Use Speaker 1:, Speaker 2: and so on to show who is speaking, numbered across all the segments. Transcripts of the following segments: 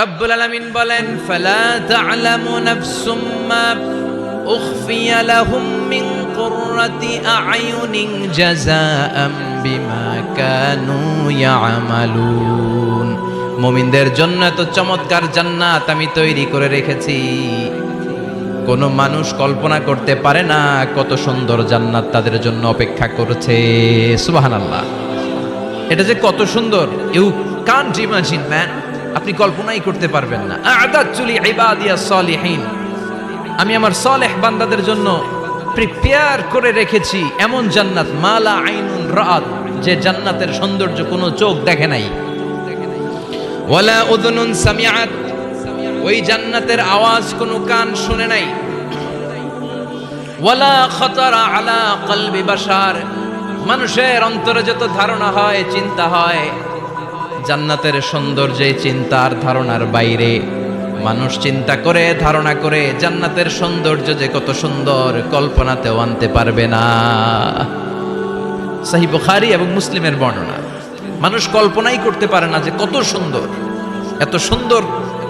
Speaker 1: রব্বুল আলামিন বলেন, ফালা তা'লামু নাফসুম মা উখফিয়া লাহুম মিন কুররাতি আ'য়ুনিন জাযাআম বিমা কানু ইয়া'মালুন। মুমিনদের জন্য এত চমৎকার জান্নাত আমি তৈরি করে রেখেছি, কোন মানুষ কল্পনা করতে পারে না কত সুন্দর জান্নাত তাদের জন্য অপেক্ষা করছে। সুবহানাল্লাহ। এটা যে কত সুন্দর, ইউ কান্ট ইমাজিন ম্যান, আপনি কল্পনাই করতে পারবেন না। আ'দাতু লিইবাদিয়াস সালিহিন, আমি আমার সালেহ বান্দাদের জন্য প্রিপেয়ার করে রেখেছি এমন জান্নাত, মালা আইনুন রাআত, যে জান্নাতের সৌন্দর্য কোনো চোখ দেখে নাই, ওয়ালা উযুনুন সামিআত, ওই জান্নাতের আওয়াজ কোনো কান শুনে নাই, ওয়ালা খাতারা আলা কলবি বাশার, মানুষের অন্তরে যত ধারণা হয়, চিন্তা হয়, জান্নাতের সৌন্দর্যে চিন্তার ধারণার বাইরে। মানুষ চিন্তা করে, ধারণা করে জান্নাতের সৌন্দর্য যে কত সুন্দর, কল্পনাতেও আনতে পারবে না। সহিহ বুখারী এবং মুসলিমের বর্ণনা। মানুষ কল্পনাই করতে পারে না যে কত সুন্দর, এত সুন্দর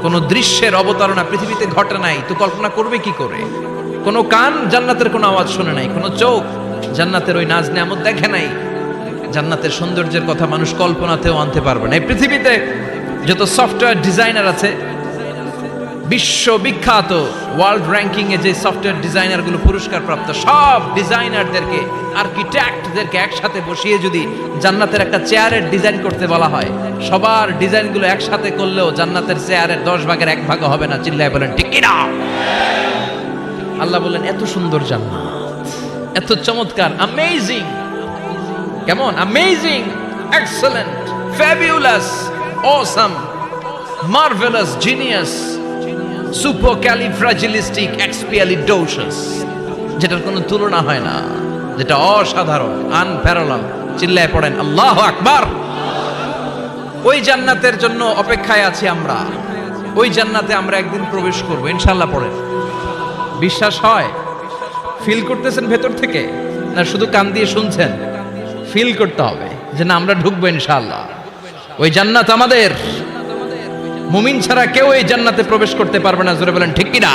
Speaker 1: কোন দৃশ্যের অবতারণা পৃথিবীতে ঘটে নাই, তো কল্পনা করবে কি করে? কোনো কান জান্নাতের কোনো আওয়াজ শুনে নাই, কোনো চোখ জান্নাতের ওই নাজ নেয়ামত দেখে নাই, জান্নাতের সৌন্দর্যের কথা মানুষ কল্পনাতেও আনতে পারবে না। এই পৃথিবীতে যত সফটওয়্যার ডিজাইনার আছে, বিশ্ববিখ্যাত ওয়ার্ল্ড র্যাঙ্কিং এ যে সফটওয়্যার ডিজাইনারগুলো পুরস্কার প্রাপ্ত, সব ডিজাইনারদেরকে, আর্কিটেক্টদেরকে একসাথে বসিয়ে যদি জান্নাতের একটা চেয়ারের ডিজাইন করতে বলা হয়, সবার ডিজাইনগুলো একসাথে করলেও জান্নাতের চেয়ারের 10 ভাগের 1 ভাগও হবে না। চিল্লায় বলেন ঠিক কি না? আল্লাহ বলেন এত সুন্দর জান্নাত, এত চমৎকার, অ্যামেজিং। কেমন? Amazing, excellent, fabulous, awesome, marvellous, genius, supercalifragilisticexpialidocious, যেটার কোনো তুলনা হয় না, যেটা অসাধারণ, আনপ্যারালাল। চিল্লায় পড়েন আল্লাহু আকবার। ওই জান্নাতের জন্য অপেক্ষায় আছি আমরা। ওই জান্নাতে আমরা একদিন প্রবেশ করব ইনশাআল্লাহ। পড়েন, বিশ্বাস হয়? ফিল করতেছেন ভেতর থেকে, না শুধু কান দিয়ে শুনছেন? ফিল করতে হবে যে না, আমরা ঢুকবো ইনশাআল্লাহ। ওই জান্নাত আমাদের। মুমিন ছাড়া কেউ এই জান্নাতে প্রবেশ করতে পারবে না। জোরে বলেন ঠিক কি না?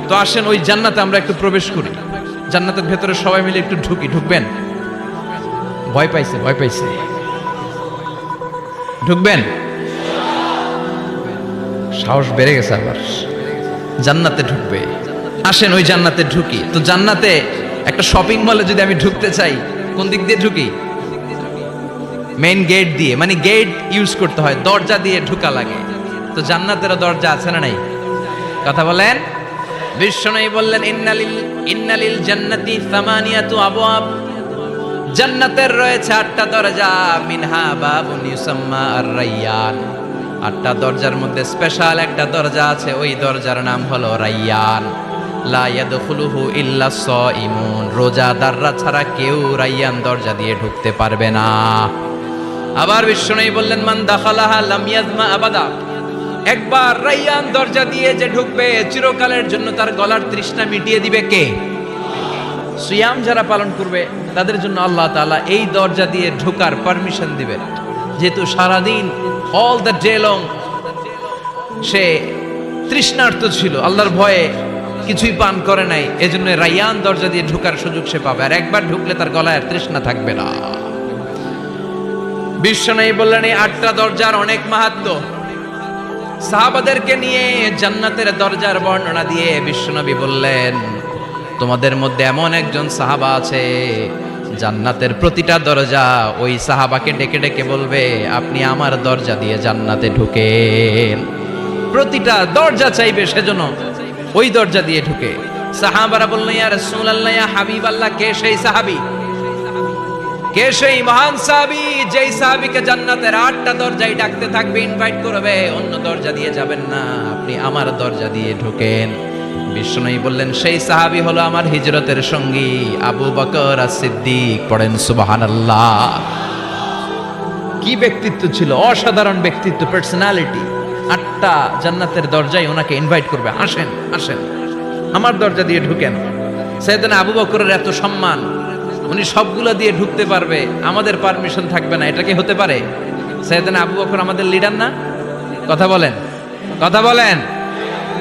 Speaker 1: তো আসেন ওই জান্নাতে আমরা একটু প্রবেশ করি। জান্নাতের ভেতরে সবাই মিলে একটু ঢুকি। ঢুকবেন? ভয় পাইছে, ভয় পাইছে। ঢুকবেন? সাহস বেড়ে গেছে আবার। জান্নাতে ঢুকবে। আসেন ওই জান্নাতে ঢুকি। তো জান্নাতে একটা শপিং মলে যদি আমি ঢুকতে চাই, কোন দিক দিয়ে ঢুকি? মেইন গেট দিয়ে, মানে গেট ইউজ করতে হয়, দরজা দিয়ে ঢুকা লাগে। তো জান্নাতেরও দরজা আছে না নাই? কথা বলেন। বিশ্বনবী বললেন ইন্নালিল জান্নাতি সামানিয়াতু আবওয়াব, জান্নাতের রয়েছে 8টা দরজা। মিনহা বাবুন ইউসাম্মা আর-রায়্যান, 8টা দরজার মধ্যে স্পেশাল একটা দরজা আছে, ওই দরজার নাম হলো রায়্যান। লা ইয়াদখুলুহু ইল্লা সাইমুন, রোজাদাররা ছাড়া কেউ রায়্যান দরজা দিয়ে ঢুকতে পারবে না। আবার বিশ্বনবী বললেন মান দাখালাহা লাম ইয়াজমা আবাদা, একবার রায়্যান দরজা দিয়ে যে ঢুকবে, চিরকালের জন্য তার গলার তৃষ্ণা মিটিয়ে দিবে কে? সিয়াম যারা পালন করবে তাদের জন্য আল্লাহ তাআলা এই দরজা দিয়ে ঢোকার পারমিশন দিবেন। যেহেতু সারাদিন অল দ্য ডে লং সে তৃষ্ণার্ত ছিল, আল্লাহর ভয়ে কিছুই পান করে নাই, এজন্য রায়্যান দরজা দিয়ে ঢোকার সুযোগ সে পাবে। আর একবার ঢুকলে তার গলায় আর তৃষ্ণা থাকবে না। বিশ্বনবী বললেন এই 8টা দরজার অনেক মাহাত্ম্য। সাহাবাদেরকে নিয়ে জান্নাতের দরজার বর্ণনা দিয়ে বিশ্বনবী বললেন তোমাদের মধ্যে এমন একজন সাহাবা আছে, জান্নাতের প্রতিটা দরজা ওই সাহাবাকে ডেকে ডেকে বলবে আপনি আমার দরজা দিয়ে জান্নাতে ঢুকেন। প্রতিটা দরজা চাইবে সেজন্য ওই দরজা দিয়ে ঢুকে। সাহাবারা বললেন ইয়া রাসূলুল্লাহ, ইয়া হাবিবাল্লাহ, কে সেই সাহাবী, কে সেই মহান সাহাবী যেই সাহাবীকে জান্নাতের 8টা দরজায় ডাকতে থাকবে, ইনভাইট করবে, অন্য দরজা দিয়ে যাবেন না, আপনি আমার দরজা দিয়ে ঢোকেন। বিশ্বনবী বললেন সেই সাহাবী হলো আমার হিজরতের সঙ্গী আবু বকর as-সিদ্দিক। পড়েন সুবহানাল্লাহ। কি ব্যক্তিত্ব ছিল, অসাধারণ ব্যক্তিত্ব, পার্সোনালিটি। 8টা জান্নাতের দরজায় ওনাকে ইনভাইট করবে, আসেন আসেন আমার দরজা দিয়ে ঢুকেন। সাইয়েদনা আবু বকরের এত সম্মান, উনি সবগুলো দিয়ে ঢুকতে পারবে, আমাদের পারমিশন থাকবে না, এটা কি হতে পারে? সাইয়েদনা আবু বকর আমাদের লিডার না? কথা বলেন, কথা বলেন।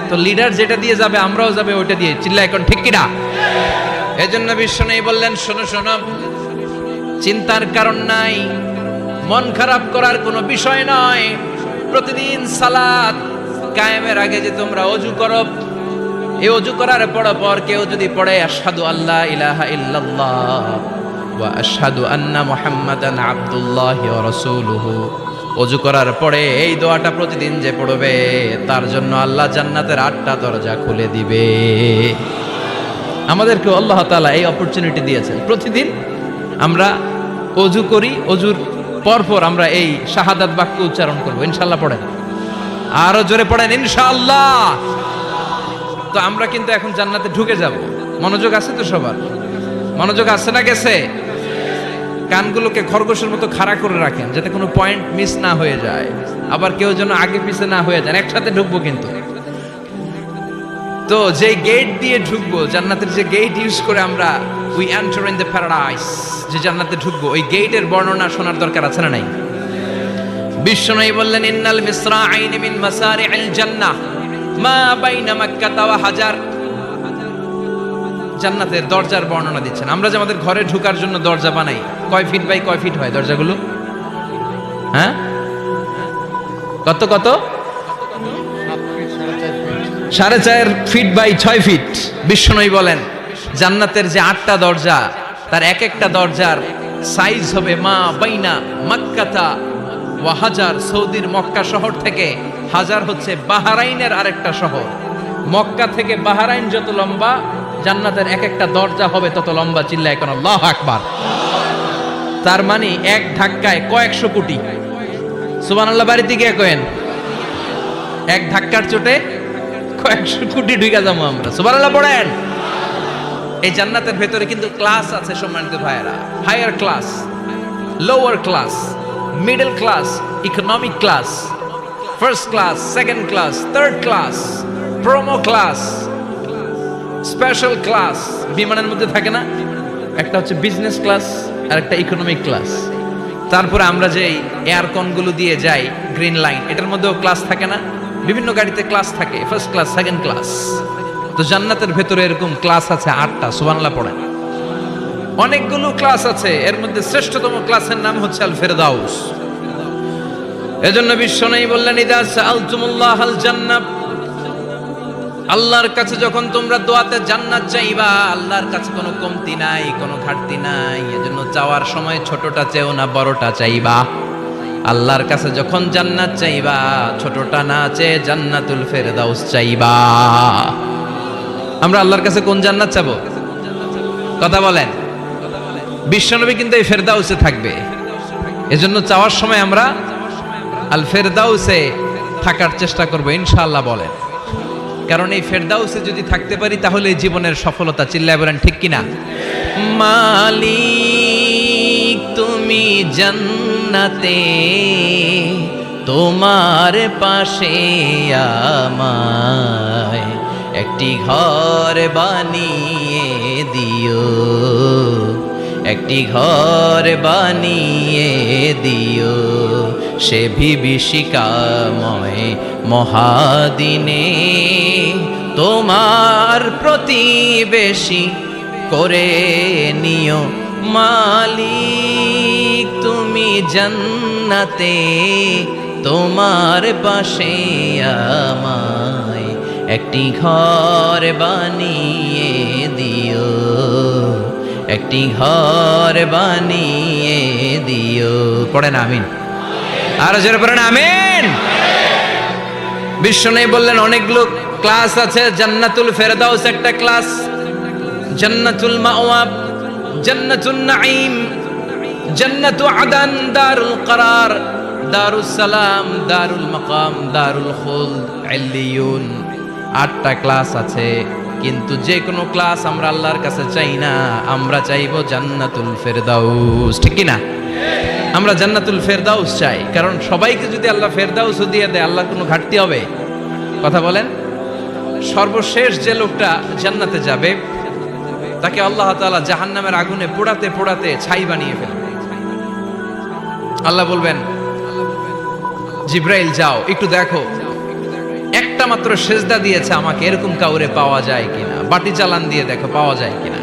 Speaker 1: তো লিডার যেটা দিয়ে যাবে আমরাও যাবে ওইটা দিয়ে, চিল্লা এখন ঠিক কিনা? এজন্য বিশ্বনবী বললেন, শোনো শোনো, চিন্তার কারণ নাই, মন খারাপ করার কোনো বিষয় নয়। প্রতিদিন সালাত কায়েমের আগে যে তোমরা ওযু করো, এই ওযু করার পর কেউ যদি পড়ে আশহাদু আল্লা ইলাহা ইল্লাল্লাহ ওয়া আশহাদু আন্না মুহাম্মাদান আবদুল্লাহি ওয়া রাসূলুহু, ওযু করার পরে এই দোয়াটা প্রতিদিন যে পড়বে তার জন্য আল্লাহ জান্নাতের 8টা দরজা খুলে দিবে। আমাদেরকে আল্লাহ তাআলা এই অপরচুনিটি দিয়েছেন, প্রতিদিন আমরা ওযু করি, ওযুর পরপর আমরা এই শাহাদাত বাক্য উচ্চারণ করব। ইনশাআল্লাহ পড়েন, আরো জোরে পড়েন ইনশাআল্লাহ। তো আমরা কিন্তু এখন জান্নাতে ঢুকে যাব। মনোযোগ আছে তো সবার? মনোযোগ আছে না গেছে? কানগুলোকে খরগোশের মতো খাড়া করে রাখেন যাতে কোনো পয়েন্ট মিস না হয়ে যায়, আবার কেউ যেন আগে পিছে না হয়ে যায়। একসাথে ঢুকবো কিন্তু। তো যে গেট দিয়ে ঢুকবো, জান্নাতের যে গেট ইউজ করে আমরা we enter in the paradise, যে জান্নাতে ঢুকবো, ওই গেটের বর্ণনা শোনার দরকার আছে না নাই? বিশ্বনবী বললেন, ইন্নাল মিসরাআইন মিন মাসারি'আল জান্নাহ মা বাইনা মাক্কাহ ওয়া হাজার। জান্নাতের দরজার বর্ণনা দিচ্ছেন। আমরা যে আমাদের ঘরে ঢোকার জন্য দরজা বানাই, কয় ফিট বাই কয় ফিট হয় দরজাগুলো? হ্যাঁ, কত কত? 4.5 ফিট বাই 6 ফিট। বিশ্বনবী বলেন, জান্নাতের যে 8টা দরজা, তার এক একটা দরজার সাইজ হবে মা বাইনা মাক্কাতা ওয়া হাজার। সৌদির মক্কা শহর থেকে হাজার হচ্ছে বাহরাইনের আরেকটা শহর। মক্কা থেকে বাহরাইন যত লম্বা, জান্নাতের এক একটা দরজা হবে তত লম্বা। চিল্লা এখন আল্লাহু আকবার। তার মানে এক ধাক্কায় কয়েকশো কোটি। সুবহানাল্লাহ বাড়িতে গিয়ে কয়েন, এক ধাক্কার চোটে কয়েকশো কোটি ঢুকে যাবো আমরা। সুবহানাল্লাহ পড়েন। এই জান্নাতের ভেতরে কিন্তু ক্লাস আছে সম্মানিত ভাইয়েরা। Higher class, lower class, middle class, economic class, first class, second class, third class, promo class, special class. বিমানের মধ্যে থাকে না, একটা হচ্ছে বিজনেস ক্লাস আর একটা ইকোনমিক ক্লাস। তারপরে আমরা যে এয়ারকন গুলো দিয়ে যাই, গ্রিন লাইন, এটার মধ্যেও ক্লাস থাকে না? বিভিন্ন গাড়িতে ক্লাস থাকে, ফার্স্ট ক্লাস, সেকেন্ড ক্লাস। তো জান্নাতের ভেতরে এরকম ক্লাস আছে 8টা। সুবহানাল্লাহ পড়েন। অনেকগুলো ক্লাস আছে, এর মধ্যে শ্রেষ্ঠতম ক্লাসের নাম হচ্ছে আল ফেরদাউস। এজন্য বিশ্বনবী বললেন, ইদা সাআলতুমুল্লাহাল জান্নাহ, আল্লাহর কাছে যখন তোমরা দোয়াতে জান্নাত চাইবা, আল্লাহর কাছে কোনো কমতি নাই, কোনো ঘাটতি নাই। এজন্য চাওয়ার সময় ছোটটা চেও না, বড়টা চাইবা। আল্লাহর কাছে যখন জান্নাত চাইবা, ছোটটা না চেয়ে জান্নাতুল ফেরদাউস চাইবা। আমরা আল্লাহর কাছে কোন জান্নাত চাবো? কথা বলেন। বিশ্বনবী কিন্তু এই ফেরদাউসে থাকবে, এজন্য চাওয়ার সময় আমরা আল ফেরদাউসে থাকার চেষ্টা করব ইনশাআল্লাহ বলেন। কারণ এই ফেরদাউসে যদি থাকতে পারি তাহলে জীবনের সফলতা। চিল্লায় বলেন ঠিক কিনা? মালিক তুমি জান্নাতে, তোমার পাশে আমায় একটি ঘর বানিয়ে দিও, একটি ঘর বানিয়ে দিও সে বিভীষিকাময় মহাদিনে, তোমার প্রতিবেশী করে নিও। মালিক তুমি জান্নাতে, তোমার পাশে আমায় একটি ঘর বানিয়ে দিও, একটি ঘর বানিয়ে দিও। পড়েন আমিন। আর জোরে পড়েন আমিন। বিশ্বনবী বললেন, অনেকগুলো ক্লাস আছে। জান্নাতুল ফেরদাউস একটা ক্লাস, জান্নাতুল মাওয়া, জান্নাতুন নাঈম, জান্নাতু আদান, দারুল করার, দারুস সালাম, দারুল মাকাম, দারুল খুলদ, ইল্লিয়ুন। 8টা ক্লাস আছে, কিন্তু যে কোনো ক্লাস আমরা আল্লাহর কাছে চাই না, আমরা চাইবো জান্নাতুল ফেরদাউস। ঠিক কি না? আমরা জান্নাতুল ফেরদাউস চাই, কারণ সবাইকে যদি আল্লাহ ফেরদাউস দিয়ে দেয়, আল্লাহর কোনো ঘাটতি হবে? কথা বলেন। সর্বশেষ যে লোকটা জান্নাতে যাবে, তাকে আল্লাহ তাআলা জাহান্নামের আগুনে পোড়াতে পোড়াতে ছাই বানিয়ে ফেলবে। আল্লাহ বলবেন, জিব্রাইল যাও একটু দেখো, একটা মাত্র সেজদা দিয়েছে আমাকে, এরকম কাউরে পাওয়া যায় কিনা, বাটি চালান দিয়ে দেখো পাওয়া যায় কিনা।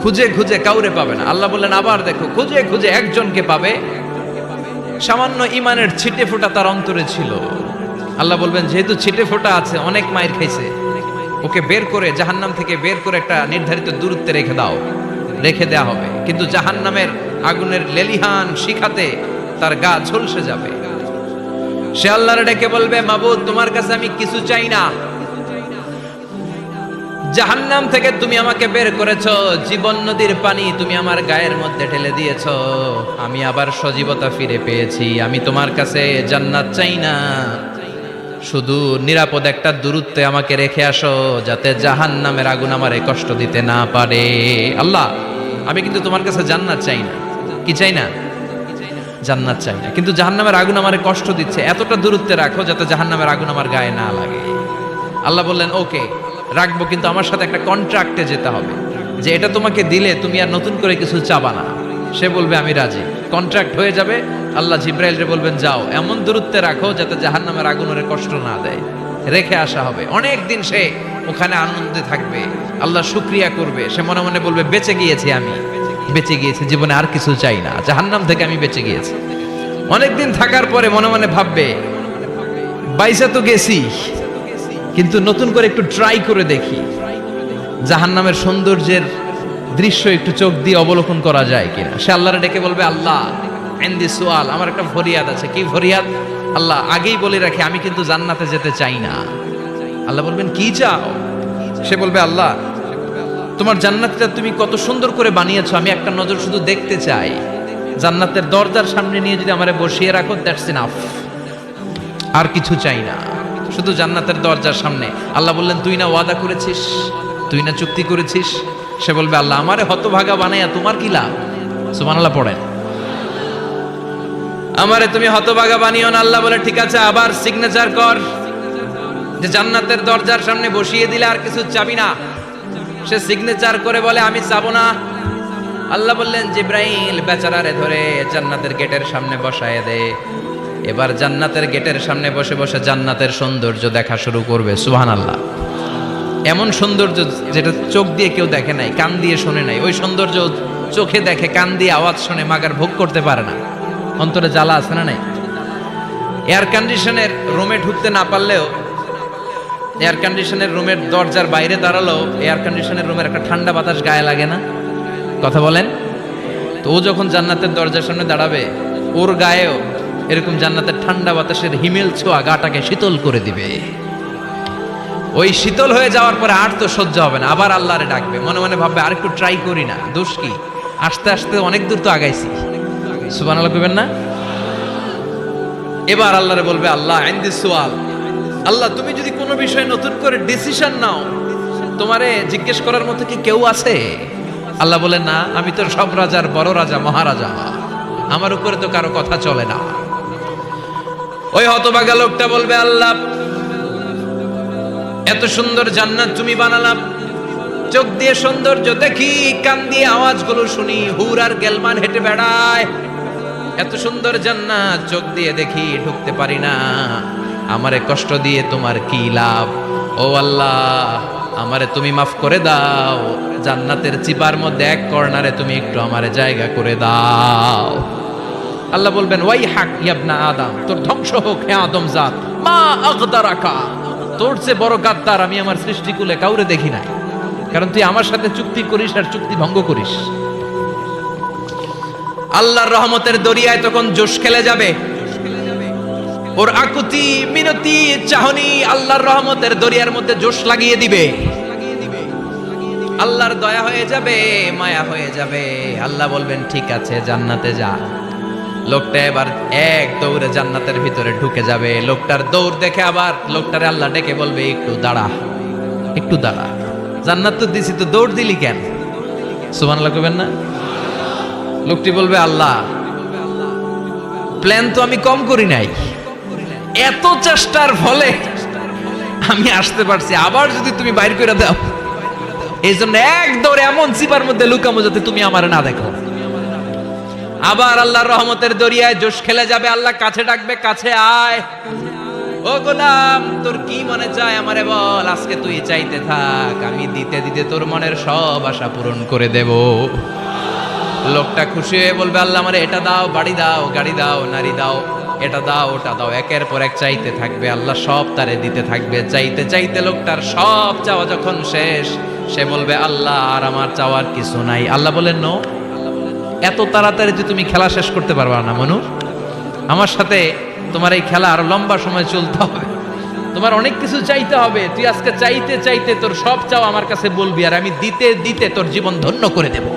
Speaker 1: খুঁজে খুঁজে কাউরে পাবে না। আল্লাহ বললেন আবার দেখো, খুঁজে খুঁজে একজনকে পাবে, সামান্য ইমানের ছিটে ফোঁটা তার অন্তরে ছিল। আল্লাহ বলবেন যেহেতু ছিটে ফোঁটা আছে, অনেক মায়ের খাইছে, ওকে বের করে জাহান্নাম থেকে বের করে একটা নির্ধারিত দূরত্বে রেখে দাও, রেখে দেয়া হবে। কিন্তু জাহান্নামের আগুনের লেলিহান শিখাতে তার গা ঝলসে যাবে। সে আল্লাহর ডেকে বলবে মাবুদ তোমার কাছে আমি কিছু চাই না, জাহান্নাম থেকে তুমি আমাকে বের করেছো, জীবন নদীর পানি তুমি আমার গায়ের মধ্যে ঢেলে দিয়েছো, আমি আবার সজীবতা ফিরে পেয়েছি, আমি তোমার কাছে জান্নাত চাই না, শুধু নিরাপদ একটা দূরত্বে আমাকে রেখে আসো, যাতে জাহান্নামের আগুন আমারে কষ্ট দিতে না পারে। আল্লাহ আমি কিন্তু তোমার কাছে জান্নাত চাই না। কি চাই না? জান্নাত চাই না, কিন্তু জাহান্নামের আগুন আমারে কষ্ট দিচ্ছে, এতটা দূরত্বে রাখো যাতে জাহান্নামের আগুন আমার গায়ে না লাগে। আল্লাহ বললেন ওকে রাখবো, কিন্তু আমার সাথে একটা কন্ট্রাক্টে যেতে হবে, যে এটা তোমাকে দিলে তুমি আর নতুন করে কিছু চাবা না। সে বলবে আমি রাজি, কন্ট্রাক্ট হয়ে যাবে। আল্লাহ জিব্রাইলরে বলবেন যাও এমন দূরত্বে রাখো যাতে জাহান্নামের আগুন ওরে কষ্ট না দেয়, রেখে আসা হবে। অনেক দিন সে ওখানে আনন্দে থাকবে, আল্লাহ শুকরিয়া করবে, সে মনে মনে বলবে বেঁচে গিয়েছি, আমি বেঁচে গিয়েছি, জীবনে আর কিছু চাই না, জাহান্নাম থেকে আমি বেঁচে গিয়েছি। অনেকদিন থাকার পরে মনে মনে ভাববে বাইসা তো গেছি, কিন্তু নতুন করে একটু ট্রাই করে দেখি, জাহান্নামের সৌন্দর্যের দৃশ্য একটু চোখ দিয়ে অবলোকন করা যায় কিনা। সে আল্লাহরে ডেকে বলবে আল্লাহ এন্দি সোয়াল, আমার একটা ফরিয়াদ আছে। কি ফরিয়াদ? আল্লাহ আগেই বলে রাখি আমি কিন্তু জান্নাতে যেতে চাই না। আল্লাহ বলবেন কি চাও? সে বলবে আল্লাহ তোমার জান্নাতটা তুমি কত সুন্দর করে বানিয়েছো, আমি একটা নজর শুধু দেখতে চাই, জান্নাতের দরজার সামনে নিয়ে যদি আমারে বসিয়ে রাখো, দ্যাটস ইনাফ, আর কিছু চাই না, শুধু জান্নাতের দরজার সামনে। আল্লাহ বললেন তুই না ওয়াদা করেছিস, তুই না চুক্তি করেছিস। সে বলবে আল্লাহ আমারে হতভাগা বানাইয়া তোমার কি লাভ? সুবহানাল্লাহ পড়েন। আমারে তুমি হতভাগা বানিও না। আল্লাহ বলে ঠিক আছে, আবার সিগনেচার কর যে জান্নাতের দরজার সামনে বসিয়ে দিলে আর কিছু চাবি না। সে সিগনেচার করে বলে আমি চাবো না। আল্লাহ বললেন জিব্রাইল বেচারারে ধরে জান্নাতের গেটের সামনে বসায় দে। এবার জান্নাতের গেটের সামনে বসে বসে জান্নাতের সৌন্দর্য দেখা শুরু করবে। সুবহানাল্লাহ। এমন সৌন্দর্য যেটা চোখ দিয়ে কেউ দেখে নাই, কান দিয়ে শোনে নাই, ওই সৌন্দর্য চোখে দেখে, কান দিয়ে আওয়াজ শুনে মাগার ভোগ করতে পারে না। অন্তরে জ্বালা আছে না নাই? এয়ার কন্ডিশনের রুমে ঢুকতে না পারলেও, এয়ার কন্ডিশনের রুমের দরজার বাইরে দাঁড়ালো, এয়ার কন্ডিশনের রুমের একটা ঠান্ডা বাতাস গায়ে লাগে না? কথা বলেন তো। ও যখন জান্নাতের দরজার সামনে দাঁড়াবে, ওর গায়েও এরকম জান্নাতের ঠান্ডা বাতাসের হিমেল ছোঁয়া গাটাকে শীতল করে দিবে। ওই শীতল হয়ে যাওয়ার পরে আর তো সহ্য হবে না, আবার আল্লাহরে ডাকবে, মনে মনে ভাববে আর একটু ট্রাই করি না, দোষ কি, আস্তে আস্তে অনেক দূর তো আগাইছি। সুবহানাল্লাহ কইবেন না? এবার আল্লাহরে বলবে আল্লাহ ইনদি সুআল, আল্লাহ তুমি যদি কোনো বিষয়ে নতুন করে ডিসিশন নাও, তোমারে জিজ্ঞেস করার মতো কি কেউ আছে? আল্লাহ বলে না, আমি তোর সব রাজার বড় রাজা, মহারাজা, আমার উপরে তো কারো কথা চলে না। ওই হতভাগা লোকটা বলবে আল্লাহ এত সুন্দর জান্নাত তুমি বানালাম, চোখ দিয়ে সৌন্দর্য দেখি, কান দিয়ে আওয়াজগুলো শুনি, হুর আর গেলমান হেঁটে বেড়ায়, এত সুন্দর জান্নাত চোখ দিয়ে দেখি, ঢুকতে পারি না, আমারে কষ্ট দিয়ে তোমার কি লাভ? ও আল্লাহ আমারে তুমি মাফ করে দাও, জান্নাতের চিপার মধ্যে এক কর্নারে তুমি একটু আমারে জায়গা করে দাও। আল্লাহ বলবেন ওয়াই হাক ইবনা আদম, তোর ধ্বংস হোক হে আদম জাত, মা আগদারাকা, তোর চেয়ে বড় গাদ্দার আমি আমার সৃষ্টিকুলে কাউরে দেখি নাই, কারণ তুই আমার সাথে চুক্তি করিস আর চুক্তি ভঙ্গ করিস। আল্লাহর রহমতের দরিয়ায় তখন জোশ খেলে যাবে, ওর আকুতি মিনতি চাহনি আল্লাহর রহমতের দরিয়ার মধ্যে জোশ লাগিয়ে দিবে। আল্লাহর দয়া হয়ে যাবে, মায়া হয়ে যাবে। আল্লাহ বলবেন ঠিক আছে জান্নাতে যা। লোকটা এবার এক দৌড়ে জান্নাতের ভিতরে ঢুকে যাবে। লোকটার দৌড় দেখে আবার লোকটারে আল্লাহ ডেকে বলবে একটু দাঁড়া, একটু দাঁড়া, জান্নাত তো দিছি, তো দৌড় দিলি কেন? সুবহানাল্লাহ কইবেন না? লোকটি বলবে আল্লাহ প্ল্যান তো আমি কম করি নাই, এত চেষ্টার ফলে আমি আসতে পারছি, আবার যদি তুমি বাইর করে দাও, এই জন্য এক দৌড়ে এমন চিপার মধ্যে লুকামো যাতে তুমি আমারে না দেখো। আবার আল্লাহর রহমতের দরিয়ায় জোশ খেলে যাবে, আল্লাহ কাছে ডাকবে, কাছে আয় ও গোলাম, তোর কি মনে চায় আমারে বল, আজকে তুই চাইতে থাক, আমি দিতে দিতে তোর মনের সব আশা পূরণ করে দেব। লোকটা খুশি হয়ে বলবে, আল্লাহ আমারে এটা দাও, বাড়ি দাও, গাড়ি দাও, নারী দাও, এটা দাও, ওটা দাও, একের পর এক চাইতে থাকবে, আল্লাহ সব তারে দিতে থাকবে। চাইতে চাইতে লোকটার সব চাওয়া যখন শেষ, সে বলবে, আল্লাহ আর আমার চাওয়ার কিছু নাই। আল্লাহ বলেন, নো, এত তাড়াতাড়ি যে তুমি খেলা শেষ করতে পারবা না মনু, আমার সাথে তোমার এই খেলা আরো লম্বা সময় চলতে হবে, তোমার অনেক কিছু চাইতে হবে। তুই আজকে চাইতে চাইতে তোর সব চাও আমার কাছে বলবি, আর আমি দিতে দিতে তোর জীবন ধন্য করে দেব।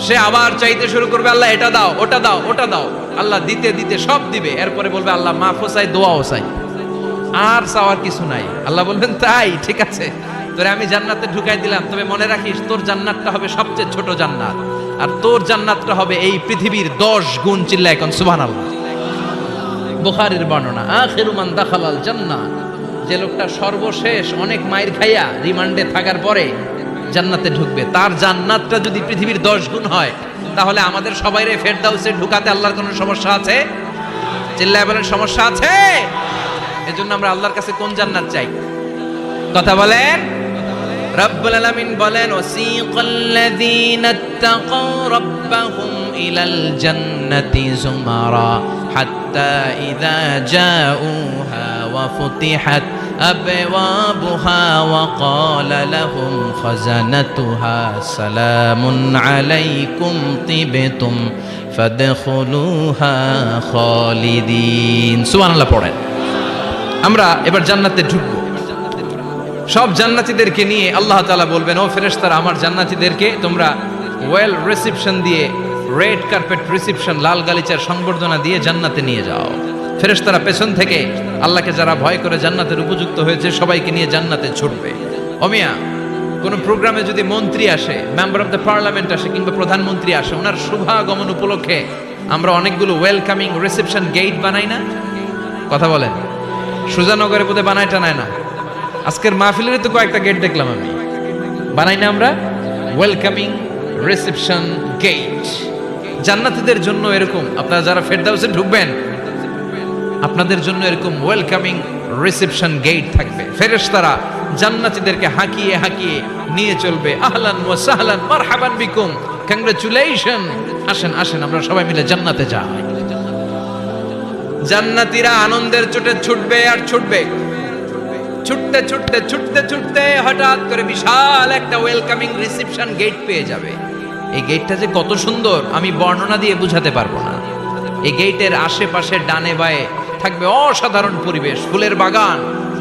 Speaker 1: সে আবার চাইতে শুরু করবে, আল্লাহ এটা দাও, ওটা দাও, ওটা দাও, আল্লাহ দিতে দিতে সব দিবে। এরপরে বলবে, আল্লাহ মাফও চাই, দোয়াও চাই, আর চাওয়ার কিছু নাই। আল্লাহ বলবেন, তাই ঠিক আছে, তোরে আমি জান্নাতে ঢুকাই দিলাম, তবে মনে রাখিস তোর জান্নাতটা হবে সবচেয়ে ছোট জান্নাত, আর তোর জান্নাতটা হবে এই পৃথিবীর 10 গুণ। চিল্লা এখন সুবহানাল্লাহ। বুখারীর বর্ণনা, আখিরু মান দাখালাল জান্নাহ, যে লোকটা সর্বশেষ অনেক মাইর খাইয়া রিমান্ডে থাকার পরে জান্নাতে ঢুকবে, তার জান্নাতটা যদি পৃথিবীর 10 গুণ হয়, তাহলে আমাদের সবাইরে ফেরদাউসে ঢুকাতে আল্লাহর কোনো সমস্যা আছে? চিল্লায় বলেন, সমস্যা আছে? এজন্য আমরা আল্লাহর কাছে কোন জান্নাত চাই? কথা বলেন। রব্বুল আলামিন বলেন, ওয়াসিকাল্লাযীনা ইত্তাকাউ রাব্বাহুম ইলাল জান্নাতি যুমারা হাত্তা ইযা জাউহা ওয়া ফুতিহাত আবওয়াবুহা ওয়া ক্বালা লাহুম খাজানাতুহা সালামুন আলাইকুম তিবতুম ফাদখুলুহা খালিদিন। সুবহানাল্লাহ পড়েন। আমরা এবার জান্নাতে ঢুকবো। সব জান্নাতীদেরকে নিয়ে আল্লাহ তাআলা বলবেন, ও ফেরেশতারা, আমার জান্নাতীদেরকে তোমরা ওয়েল রিসেপশন দিয়ে, রেড কার্পেট রিসেপশন, লাল গালিচার সংবর্ধনা দিয়ে জান্নাতে নিয়ে যাও। ফেরেশতারা পেছন থেকে আল্লাহকে যারা ভয় করে জান্নাতের উপযুক্ত হয়েছে সবাইকে নিয়ে জান্নাতে ছুটবে। অমিয়া, কোনো প্রোগ্রামে যদি মন্ত্রী আসে, মেম্বার অফ দ্য পার্লামেন্ট আসে, কিংবা প্রধানমন্ত্রী আসে, ওনার শুভাগমন উপলক্ষে আমরা অনেকগুলো ওয়েলকামিং রিসেপশন গেট বানাই না? কথা বলেন। সুজানগরে বোধহয় বানায় টানায় না? আজকের মাহফিলের তো কয়েকটা গেট দেখলাম আমি, বানাই না আমরা? Welcoming reception gate. জান্নাতীদের জন্য এরকম, আপনারা যারা ফেরদাউসে ঢুকবেন, আপনাদের জন্য এরকম ওয়েলকামিং রিসেপশন গেট থাকবে। ফেরেশতারা জান্নাতীদেরকে হাঁকিয়ে হাঁকিয়ে নিয়ে চলবে, আহলান ওয়া সাহলান মারহাবান বিকুম, কংগ্রাচুলেশন, আসেন আসেন আমরা সবাই মিলে জান্নাতে যাই। জান্নাতীরা আনন্দের চোটে ছুটবে আর ছুটবে, ছুটতে ছুটতে ছুটতে ছুটতে হঠাৎ করে বিশাল একটা ওয়েলকামিং রিসেপশন গেট পেয়ে যাবে। এই গেটটা যে কত সুন্দর আমি বর্ণনা দিয়ে বুঝাতে পারবো না। এই গেটের আশেপাশে ডানে বায়ে থাকবে অসাধারণ পরিবেশ, ফুলের বাগান,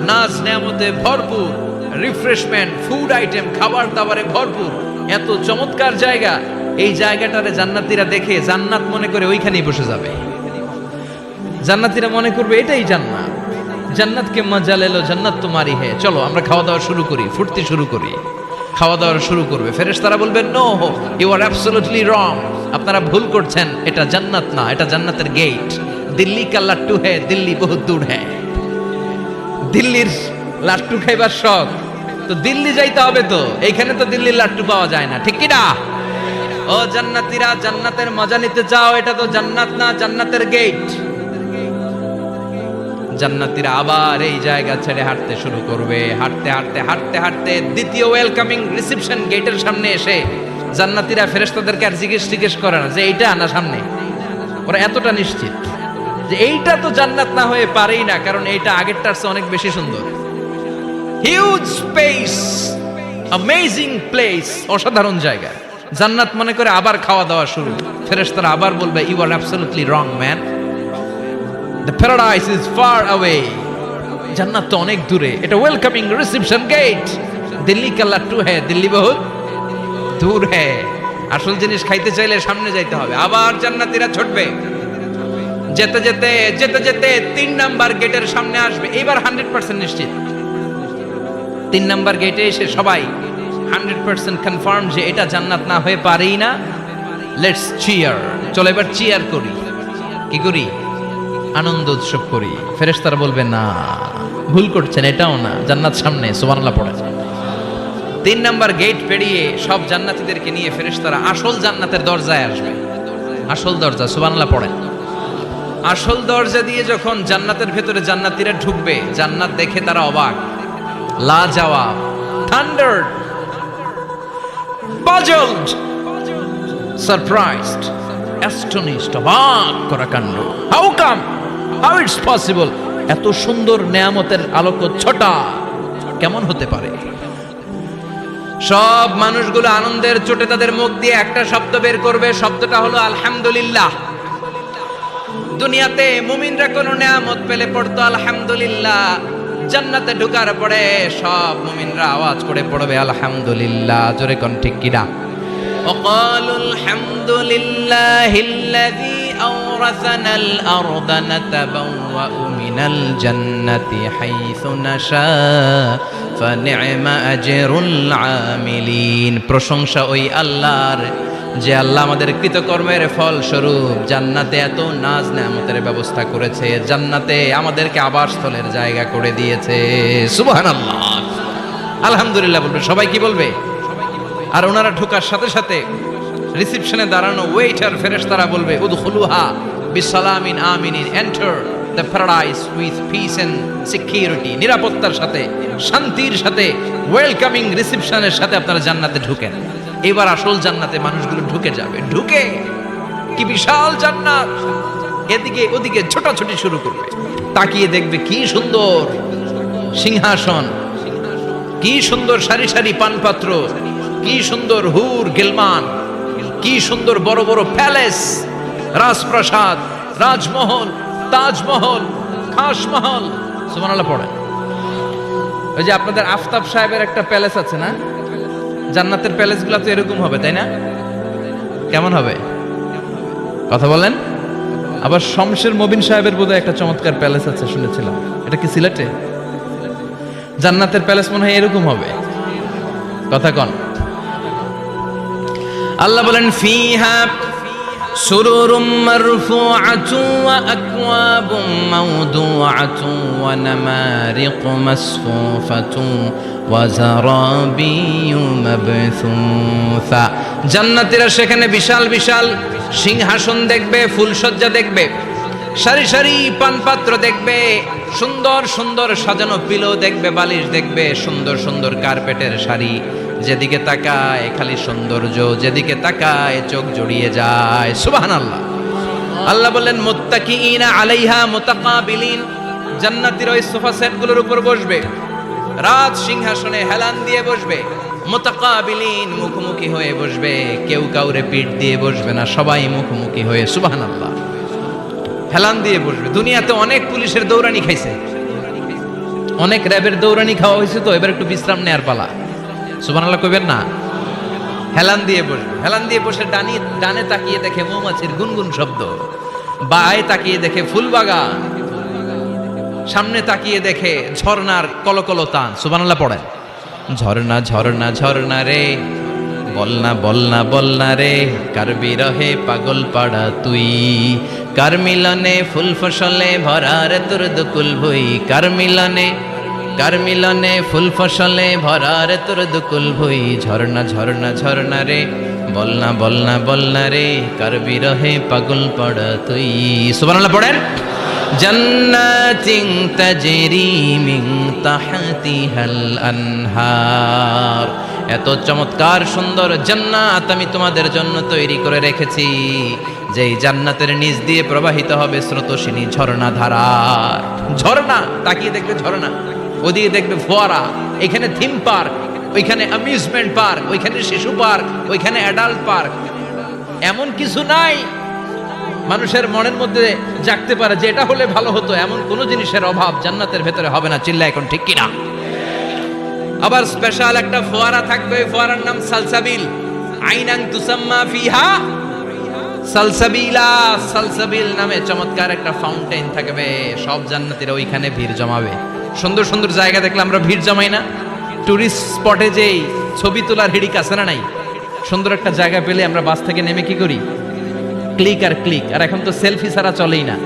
Speaker 1: নাচ নেয়ামতে ভরপুর, রিফ্রেশমেন্ট, ফুড আইটেম, খাবার দাবারে ভরপুর, এত চমৎকার জায়গা। এই জায়গাটারে জান্নাতীরা দেখে জান্নাত মনে করে ওইখানেই বসে যাবে। জান্নাতীরা মনে করবে এটাই জান্নাত, জান্নাতকে মজা লেলো, জান্নাত তোমারই হে, চলো আমরা খাওয়া দাওয়া শুরু করি, ফুর্তি শুরু করি। খাওয়া দাওয়া শুরু করবে। ফেরেশতারা বলবে, no, you are absolutely wrong, আপনারা ভুল করছেন, এটা জান্নাত না, এটা জান্নাতের গেট। দিল্লি কা লাট্টু হে, দিল্লি বহুত দূর হ্যাঁ। দিল্লির লাট্টু খাইবার শখ, তো দিল্লি যাইতে হবে, তো এইখানে তো দিল্লির লাট্টু পাওয়া যায় না, ঠিক কি না? ও জান্নাতীরা, জান্নাতের মজা নিতে চাও, এটা তো জান্নাত না, জান্নাতের গেট। জান্নাতীরা আবার এই জায়গা ছেড়ে হাঁটতে শুরু করবে। হাঁটতে হাঁটতে হাঁটতে হাঁটতে দ্বিতীয় ওয়েলকামিং রিসেপশন গেটের সামনে এসে জান্নাতীরা ফেরেশতাদেরকে আর জিজ্ঞেস করে না যে এইটা না সামনে, ওরা এতটা নিশ্চিত যে এইটা তো জান্নাত না হয়ে পারেই না, কারণ এইটা আগেরটার চেয়ে অনেক বেশি সুন্দর। হিউজ স্পেস, অ্যামেজিং প্লেস, অসাধারণ জায়গা। জান্নাত মনে করে আবার খাওয়া দাওয়া শুরু। ফেরেশতারা আবার বলবে, you are absolutely wrong man, the paradise is far away, জান্নাত তো অনেক দূরে, এটা ওয়েলকামিং রিসেপশন গেট। দিল্লি কা লাট্টু হ্যাঁ, দিল্লি বহুত দূর হ্যাঁ। আসল জিনিস খাইতে চাইলে সামনে যাইতে হবে। আবার জান্নাতীরা ছুটবে, যেতে যেতে যেতে যেতে 3 নাম্বার গেটের সামনে আসবে। এবার 100% নিশ্চিত। 3 নাম্বার গেটে এসে সবাই 100% কনফার্ম যে এটা জান্নাত না হয়ে পারেই না। লেটস চিয়ার, চলো এবার চিয়ার করি। কি করি? আনন্দ উৎসব করি। ফেরেশতারা বলবে, না, ভুল করছেন, এটাও না, জান্নাত সামনে। সুবহানাল্লাহ পড়ে। 3 নাম্বার গেট পেরিয়ে সব জান্নাতীদেরকে নিয়ে ফেরেশতারা আসল জান্নাতের দরজায় আসবে। আসল দরজা, সুবহানাল্লাহ পড়েন। আসল দরজা দিয়ে যখন জান্নাতের ভেতরে জান্নাতীরা ঢুকবে, জান্নাত দেখে তারা অবাক, লাজবাব, থান্ডার্ড, পাজলড, সারপ্রাইজড, অ্যাস্টনিশড, অবাক করা কাণ্ড। How come, how it's possible, এত সুন্দর নেয়ামতের আলোকচ্ছটা কেমন হতে পারে? সব মানুষগুলো আনন্দের চোটে তাদের মুখ দিয়ে একটা শব্দ বের করবে, শব্দটা হলো আলহামদুলিল্লাহ। দুনিয়াতে মুমিনরা কোনো নেয়ামত পেলে পড়তো আলহামদুলিল্লাহ, জান্নাতে ঢোকার পরে সব মুমিনরা আওয়াজ করে পড়বে আলহামদুলিল্লাহ। জোরে কোন ঠিক কিনা? وقالوا الحمد لله الذي أورثنا الأرض نتبوأ من الجنة حيث نشاء فنعم أجر العاملين। প্রশংসা ওই আল্লাহর, যে আল্লাহ আমাদের কৃতকর্মের ফল স্বরূপ জান্নাতে এত নাজ নেয়ামতের ব্যবস্থা করেছে, জান্নাতে আমাদেরকে আবাসস্থলের জায়গা করে দিয়েছে। সুবহানাল্লাহ, আলহামদুলিল্লাহ বলবে সবাই। কি বলবে? আর ওনারা ঢোকার সাথে সাথে রিসেপশনে দাঁড়ানো ওয়েটার ফেরেশতারা বলবে উদখুলুহা বিসালামিন আমিনিন, enter the paradise with peace and security. নিরাপত্তার সাথে, শান্তির সাথে, ওয়েলকামিং রিসেপশনের সাথে আপনারা জান্নাতে ঢুকেন। এবার আসল জান্নাতে মানুষগুলো ঢুকে যাবে। ঢুকে কি বিশাল জান্নাত, এদিকে ওদিকে ছোটাছুটি শুরু করবে। তাকিয়ে দেখবে কি সুন্দর সিংহাসন, কি সুন্দর সারি সারি পানপাত্র, কি সুন্দর হুর গিলমান, কি সুন্দর বড় বড় প্যালেস, রাজপ্রাসাদ, রাজমহল, তাজমহল, খাসমহল। সুবহানাল্লাহ পড়ে। ওই যে আপনাদের আফতাব সাহেবের একটা প্যালেস আছে না, জান্নাতের প্যালেসগুলো তো এরকম হবে, তাই না? কেমন হবে কথা বলেন? আবার শমশের মবিন সাহেবের বোধহয় একটা চমৎকার প্যালেস আছে শুনেছিলাম, এটা কি সিলেটে? জান্নাতের প্যালেস মনে হয় এরকম হবে, কথা কন। আল্লাহ বলেন ফিহা সুরুরুম মারফুআতু ওয়া আকওয়াবুম মাওদুআতু ওয়া নামারিকু মাসফুফাতু ওয়া যারাবিয়্যু মাবথুসা। জান্নাতীরা সেখানে বিশাল বিশাল সিংহাসন দেখবে, ফুলসজ্জা দেখবে, সারি সারি পানপাত্র দেখবে, সুন্দর সুন্দর সাজানো পিলো দেখবে, বালিশ দেখবে, সুন্দর সুন্দর কার্পেটের শাড়ি। যেদিকে তাকায় খালি সৌন্দর্য, যেদিকে তাকায় চোখ জড়িয়ে যায়। সুবহানাল্লাহ। আল্লাহ বললেন মুত্তাকিইনা আলাইহা মুতাকাবিলিন, জান্নাতীরা ওই সোফা সেটগুলোর উপর বসবে, রাজ সিংহাসনে হেলান দিয়ে বসবে, মুতাকাবিলিন মুখোমুখি হয়ে বসবে, কেউ কাউরে পিঠ দিয়ে বসবে না, সবাই মুখোমুখি হয়ে। সুবহানাল্লাহ, হেলান দিয়ে বসবে। দুনিয়াতে অনেক পুলিশের দৌড়ানি খাইছে, অনেক র্যাবের দৌড়ানি খাওয়া হয়েছে, তো এবার একটু বিশ্রাম নেয়ার পালা। সুবহানাল্লাহ কইবেন না? হেলান দিয়ে বসবে। হেলান দিয়ে বসে ডানে তাকিয়ে দেখে মৌমাছির গুনগুন শব্দ, বায়ে তাকিয়ে দেখে ফুলবাগান, সামনে তাকিয়ে দেখে ঝর্ণার কলকল তান। সুবহানাল্লাহ পড়েন। ঝর্ণা ঝর্ণা ঝর্ণা রে, বলনা বলনা বলনা রে, কার বিরহে পাগল পাড়া তুই, কার মিলনে ফুল ফসলে ভরা রে তোর দুকুল ভুই, কার মিলনে ফুল ফসলে ভরা রে তোর দুকুল ভুই। ঝর্ণা ঝর্ণা ঝর্ণা রে, বলনা বলনা বলনা রে, কার বিরহে পাগল পাড়া তুই। সুবহানাল্লাহ পড়েন। জান্নাতিন তাজরি মিন তাহতিহাল আনহার, এত চমৎকার সুন্দর জান্নাত আমি তোমাদের জন্য তৈরি করে রেখেছি, যেই জান্নাতের নিচ দিয়ে প্রবাহিত হবে স্রোতস্বিনী ঝর্ণা ধারা। ঝর্ণা, তাকিয়ে দেখবে ঝর্ণা, ওদিকে দেখবে ফোয়ারা, এখানে থিম পার্ক, ওইখানে অ্যামিউজমেন্ট পার্ক, ওইখানে শিশু পার্ক, ওইখানে অ্যাডাল্ট পার্ক। এমন কিছু নাই মানুষের মনের মধ্যে জাগতে পারে যে এটা হলে ভালো হতো, এমন কোন জিনিসের অভাব জান্নাতের ভেতরে হবে না। চিল্লা এখন ঠিক কিনা? আবার স্পেশাল একটা ফোয়ারা থাকবে, ফোয়ারার নাম সালসাবিল। আইনান তুসাম্মা ফিহা সালসাবিলা, সালসাবিল নামে চমৎকার একটা ফাউন্টেন থাকবে। সব জান্নাতীরা ওইখানে ভিড় জমাবে। সুন্দর সুন্দর জায়গা দেখলে আমরা ভিড় জমাই না? টুরিস্ট স্পটে যেই ছবি তোলার হিড়িক আছে না নাই? সুন্দর একটা জায়গা পেলে আমরা বাস থেকে নেমে কি করি? ক্লিক আর ক্লিক। আর এখন তো সেলফি ছাড়া চলেই না,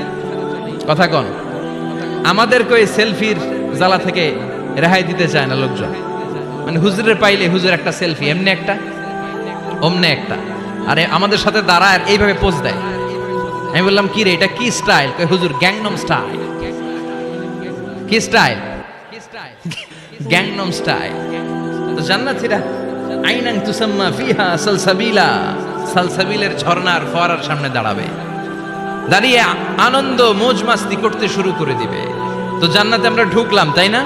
Speaker 1: কথা কন। আমাদেরকে ওই সেলফির জ্বালা থেকে রেহাই দিতে চায় না লোকজন। মানে হুজুরের পাইলে হুজুর একটা সেলফি, এমনি একটা অমনে একটা, আরে আমাদের সাথে দাঁড়ায় আর এইভাবে পোজ দেয়। আমি বললাম কি রে এটা কি স্টাইল? কই হুজুর গ্যাংনম স্টাইল। কি স্টাইল? Gangnam style. তো জান্নাতীরা আইনান তুসাম্মা ফিহা সালসাবিলা, সালসাবিলের ঝর্ণার ফোয়ারার সামনে দাঁড়াবে, দাঁড়িয়ে আনন্দ মौज মাস্তি করতে শুরু করে দিবে। তো জান্নাতে আমরা ঢুকলাম, তাই না?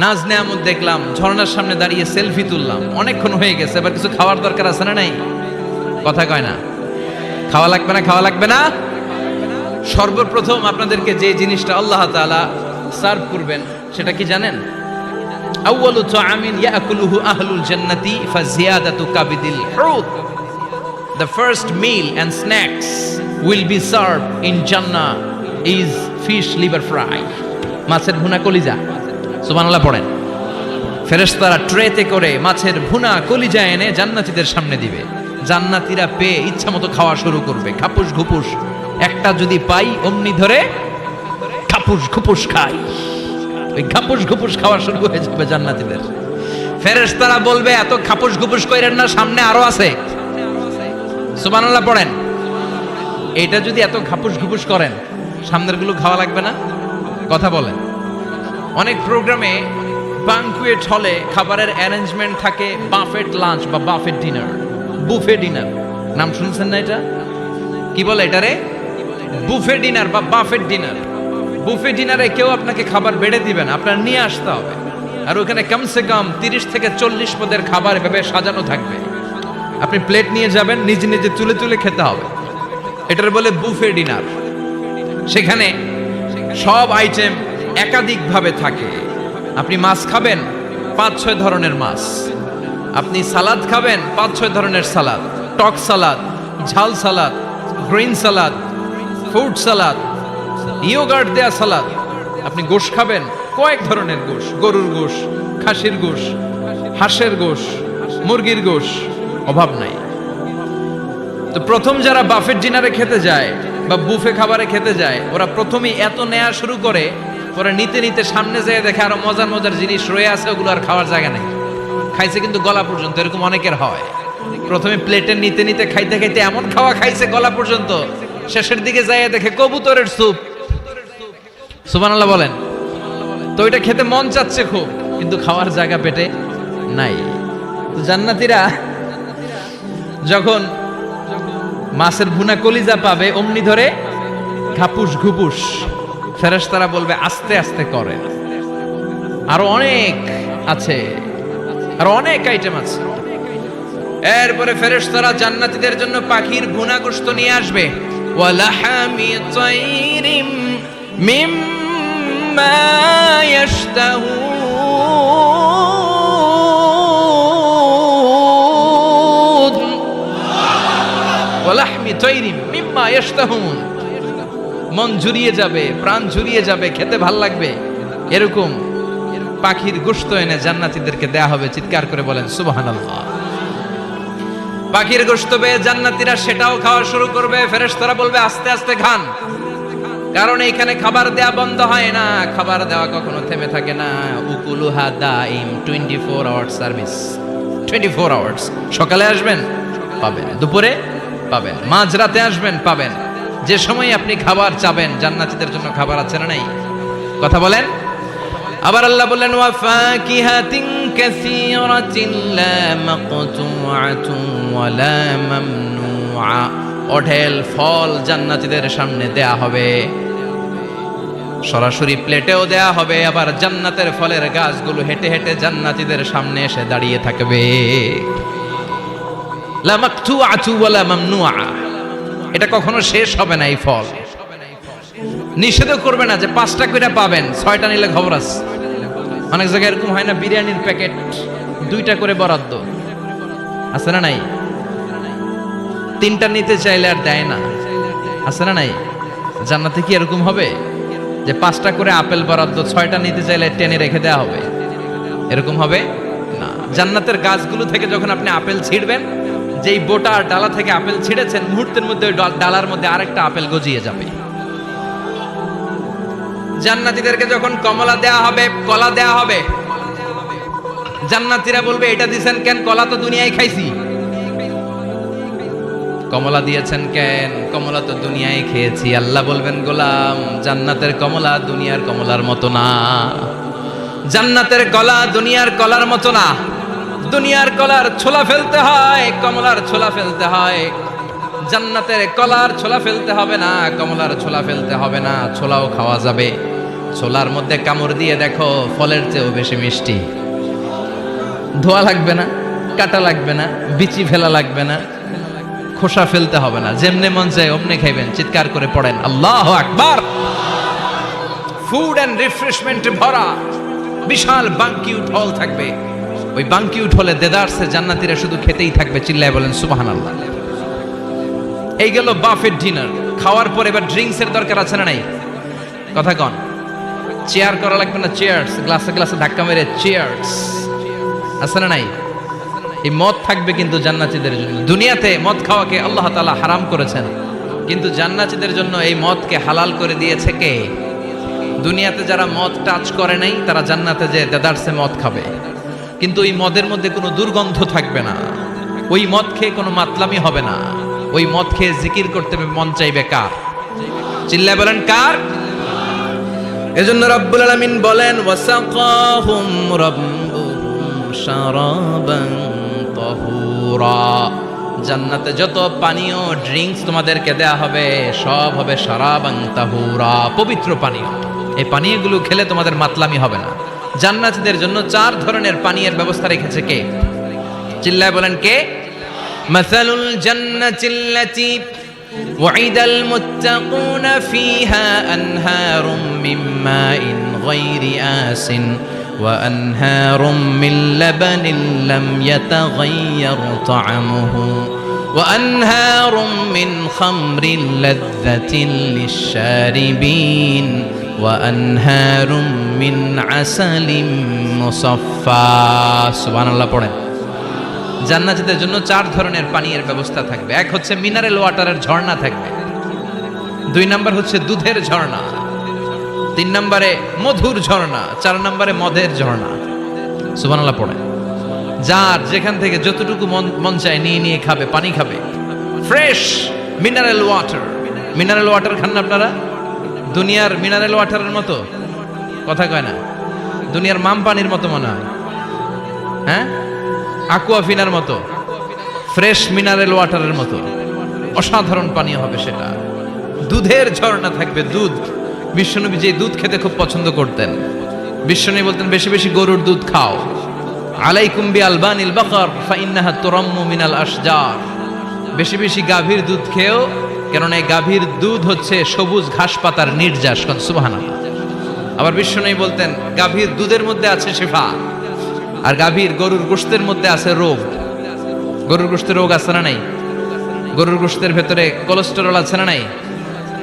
Speaker 1: নাজ নেয়ামত দেখলাম, ঝর্ণার সামনে দাঁড়িয়ে সেলফি তুললাম, অনেকক্ষণ হয়ে গেছে, এবার কিছু খাওয়ার দরকার আছে না নাই? কথা কয় না? খাওয়া লাগবে না? খাওয়া লাগবে না? সর্বপ্রথম আপনাদেরকে যে জিনিসটা আল্লাহ তাআলা সার্ভ করবেন সেটা কি জানেন? আউয়ালু তাআমিন ইয়াকুলুহু আহলুল জান্নাতি ফাজিয়াদাতু কাবিদিল হুত। The first meal and snacks will be served in Jannah is fish liver fry. মাছের ভুনা কলিজা। সুবহানাল্লাহ পড়েন। ফেরেশতারা ট্রেতে করে মাছের ভুনা কলিজা এনে জান্নাতীদের সামনে দিবে। জান্নাতীরা পেয়ে ইচ্ছা মতো খাওয়া শুরু করবে, খাপুস ঘুপুস। একটা যদি পাই অমনি ধরে খাপুস ঘুপুস খাই। ওই খাপুস ঘুপুস খাওয়া শুরু হয়ে যাবে জান্নাতীদের। ফেরেশতারা বলবে এত খাপুস ঘুপুস কইরেন না, সামনে আরো আছে। সুবহানাল্লাহ পড়েন। এটা যদি এত খাপুস ঘুপুস করেন, সামনের গুলো খাওয়া লাগবে না? কথা বলেন। অনেক প্রোগ্রামে বানকুয়েট হলে খাবারের অ্যারেঞ্জমেন্ট থাকে বাফেট লাঞ্চ বা বাফেট ডিনার, বুফে ডিনার। নাম শুনছেন না এটা? কি বলে এটারে? বুফে ডিনার বা বাফেট ডিনার। বুফে ডিনারে কেউ আপনাকে খাবার বেড়ে দিবেন, আপনার নিয়ে আসতে হবে। আর ওখানে কমসে কম 30 থেকে 40 পদের খাবার এভাবে সাজানো থাকবে। আপনি প্লেট নিয়ে যাবেন, নিজে নিজে তুলে তুলে খেতে হবে। এটার বলে বুফে ডিনার। সেখানে সব আইটেম একাধিকভাবে থাকে। আপনি মাছ খাবেন, 5-6 ধরনের মাছ। আপনি সালাদ খাবেন, 5-6 ধরনের সালাদ, টক সালাদ, ঝাল salad, green salad, fruit salad, yoghurt দেয়া সালাদ। আপনি গোশ খাবেন, কয়েক ধরনের গোশ, গরুর গোশ, খাসির গোশ, হাঁসের গোশ, মুরগির গোশ, অভাব নাই। তো প্রথম যারা বাফেট ডিনারে খেতে যায় বা বুফে খাবারে খেতে যায়, ওরা প্রথমেই এত নেয়া শুরু করে, পরে নিতে নিতে সামনে যেয়ে দেখে আরো মজার মজার জিনিস রয়ে আছে, ওগুলো আর খাওয়ার জায়গা নেই। খাইছে কিন্তু গলা পর্যন্ত, এরকম অনেকের হয়। প্রথমে প্লেটে নিতে নিতে খাইতে খাইতে এমন খাওয়া খাইছে গলা পর্যন্ত, শেষের দিকে যাইয়া দেখে কবুতরের স্যুপ। সুবহানাল্লাহ বলেন। তো ওইটা খেতে মন চাচ্ছে খুব, কিন্তু খাওয়ার জায়গা পেটে নাই। তো জান্নাতীরা যখন মাছের ভুনা কলিজা পাবে, অমনি ধরে খাপুস ঘুপুস। ফেরেশতারা বলবে আস্তে আস্তে করে, আরো অনেক আছে, আরো অনেক আইটেম আছে। এরপরে ফেরেশতারা জান্নাতীদের জন্য পাখির ভুনা গোশত নিয়ে আসবে। ওয়ালাহামি তাইরিম মিম্মা ইয়াশতাহুন, ওয়ালাহমি তাইরিম মিম্মা ইয়াশতাহুন। মন জুড়িয়ে যাবে, প্রাণ জুড়িয়ে যাবে, খেতে ভাল লাগবে, এরকম পাখির গোশত এনে জান্নাতীদেরকে দেয়া হবে। চিৎকার করে বলেন সুবহানাল্লাহ। পাখির গোশত পেয়ে জান্নাতীরা সেটাও খাওয়া শুরু করবে। ফেরেশতারা বলবে আস্তে আস্তে খান, কারণ এইখানে খাবার দেয়া বন্ধ হয় না, খাবার দেওয়া কখনো থেমে থাকে না। উকুলুহা দাইম, 24 আওয়ার সার্ভিস, 24 আওয়ার্স। সকালে আসবেন পাবেন, দুপুরে পাবেন, মাঝরাতে আসবেন পাবেন। যে সময় আপনি খাবার চাবেন, জান্নাতীদের জন্য খাবার আছে না নাই? কথা বলেন। আবার আল্লাহ বললেন ওয়া ফাকিহাতিন কাসীরাতিন লা মাকতুআতুন ওয়া লা মামনুআ। অঢেল ফল জান্নাতীদের সামনে দেয়া হবে, সরাসরি প্লেটেও দেয়া হবে। আবার জান্নাতের ফলের গাছগুলো হেঁটে হেঁটে জান্নাতীদের সামনে এসে দাঁড়িয়ে থাকবে। লা মাকতুআতু ওয়া লা মামনুআ। এটা কখনো শেষ হবে না। এই ফল নিষেধও করবে না যে 5টা করে পাবেন, 6টা নিলে খবর আছে। অনেক জায়গায় এরকম হয় না, বিরিয়ানির প্যাকেট 2টা করে বরাদ্দ আছে না নাই? 3টা নিতে চাইলে আর দেয় না, আছে না নাই? জান্নাতে কি এরকম হবে যে 5টা করে আপেল বরাদ্দ, 6টা নিতে চাইলে টেনে রেখে দেওয়া হবে? এরকম হবে না। জান্নাতের গাছগুলো থেকে যখন আপনি আপেল ছিঁড়বেন, যেই বোটা আর ডালা থেকে আপেল ছিঁড়েছেন, মুহূর্তের মধ্যে ওই ডালার মধ্যে আরেকটা আপেল গজিয়ে যাবে। জান্নাতীদেরকে যখন কমলা দেয়া হবে, কলা দেয়া হবে, জান্নাতীরা বলবে এটা দিছেন কেন? কলা তো দুনিয়ায় খাইছি। কমলা দিয়েছেন কেন? কমলা তো দুনিয়ায় খেয়েছি। আল্লাহ বলবেন, গোলাম, জান্নাতের কমলা দুনিয়ার কমলার মতো না। জান্নাতের কলা দুনিয়ার কলার মতো না। দুনিয়ার কলার ছোলা ফেলতে হয়, কমলার ছোলা ফেলতে হয়। জান্নাতের কলার ছোলা ফেলতে হবে না, কমলার ছোলা ফেলতে হবে না। ছোলাও খাওয়া যাবে। ছোলার মধ্যে কামড় দিয়ে দেখো, ফলের চেয়েও বেশি মিষ্টি। ধোয়া লাগবে না, কাটা লাগবে না, বিচি ফেলা লাগবে না, খোসা ফেলতে হবে না। যেমনে মন চায় অমনে খাইবেন। চিৎকার করে পড়েন আল্লাহু আকবার। ফুড এন্ড রিফ্রেশমেন্টে ভরা বিশাল বাঙ্কিউট হল থাকবে। ওই বাঙ্কিউট হলে দেদারসে জান্নাতীরা শুধু খেতেই থাকবে। চিল্লায় বলেন সুবহানাল্লাহ। এই গেল বাফেট ডিনার। খাওয়ার পর এবার ড্রিঙ্কস এর দরকার আছে না নাই? কথা কন। চেয়ার করা লাগবে না, চেয়ার্স। গ্লাসে গ্লাসে ধাক্কা মেরে চেয়ার্স, আছে না নাই? এই মদ থাকবে কিন্তু জান্নাতীদের জন্য। দুনিয়াতে মদ খাওয়াকে আল্লাহ তাআলা হারাম করেছেন, কিন্তু জান্নাতীদের জন্য এই মদকে হালাল করে দিয়েছে কে? দুনিয়াতে যারা মদ টাচ করে নাই তারা জান্নাতে যে দেদারসে মদ খাবে, কিন্তু ওই মদের মধ্যে কোনো দুর্গন্ধ থাকবে না। ওই মদ খেয়ে কোনো মাতলামি হবে না। ওই মদ খেয়ে জিকির করতে মন চাইবে কার? চিল্লায় বলেন কার? এজন্য রব্বুল আলামিন বলেন, ওয়াসাকাহুম রাব্বুহুম শারাবান তাহুরা। জান্নাতে যত পানীয় ড্রিঙ্কস তোমাদেরকে দেয়া হবে সব হবে শারাবান তাহুরা, পবিত্র পানীয়। এই পানীয়গুলো খেলে তোমাদের মাতলামি হবে না। জান্নাতীদের জন্য 4 ধরনের পানীয়ের ব্যবস্থা রেখেছে কে? চিল্লায় বলেন কে? মাসালুল জান্নাতিল্লাতী ওয়াইদাল মুত্তাকুনা ফিহা আনহারুম মিন মাইন গায়রি আসিন ওয়া আনহারুম মিন লাবানিন লাম ইয়াতাগায়্যার তা'আমুহু ওয়া আনহারুম মিন খামরিন লাযযাতিন লিশ-শারিবিন ওয়া আনহারুম মিন আসালিম মুসাফফা। সুবহানাল্লাহ পড়েন। জান্নাতীদের জন্য 4 ধরনের পানীয়ের ব্যবস্থা থাকবে। এক হচ্ছে মিনারেল ওয়াটারের ঝর্ণা থাকবে, 2 নাম্বার হচ্ছে দুধের ঝর্ণা, 3 নম্বরে মধুর ঝর্ণা, 4 নম্বরে মদের ঝর্ণা। সুবহানাল্লাহ পড়েন। যার যেখান থেকে যতটুকু মন চায় নিয়ে নিয়ে খাবে, পানি খাবে। Fresh mineral water. Mineral water খান না আপনারা? দুনিয়ার মিনারেল ওয়াটারের মতো? কথা কয় না। দুনিয়ার মাম পানির মতো মনে হয়, হ্যাঁ? আকুয়াফিনার মতো, ফ্রেশ মিনারেল ওয়াটারের মতো অসাধারণ পানীয় হবে সেটা। দুধের ঝর্ণা থাকবে, দুধ। বিশ্বনবী যে দুধ খেতে খুব পছন্দ করতেন। বিশ্বনবী বলতেন, বেশি বেশি গরুর দুধ খাও। আলাইকুম বি আলবানিল বাকার ফাইন্নাহা তুরাম্মু মিনাল আশজার। বেশি বেশি গাভীর দুধ খেও, কেননা এই গাভীর দুধ হচ্ছে সবুজ ঘাস পাতার নির্যাস। সুবহানাল্লাহ। আবার বিশ্বনবী বলতেন, গাভীর দুধের মধ্যে আছে শিফা, আর গাভীর গরুর গোশতের মধ্যে আছে রোগ। গরুর গোশতের রোগ আছে না নাই? গরুর গোশতের ভেতরে কোলেস্টেরল আছে না নাই?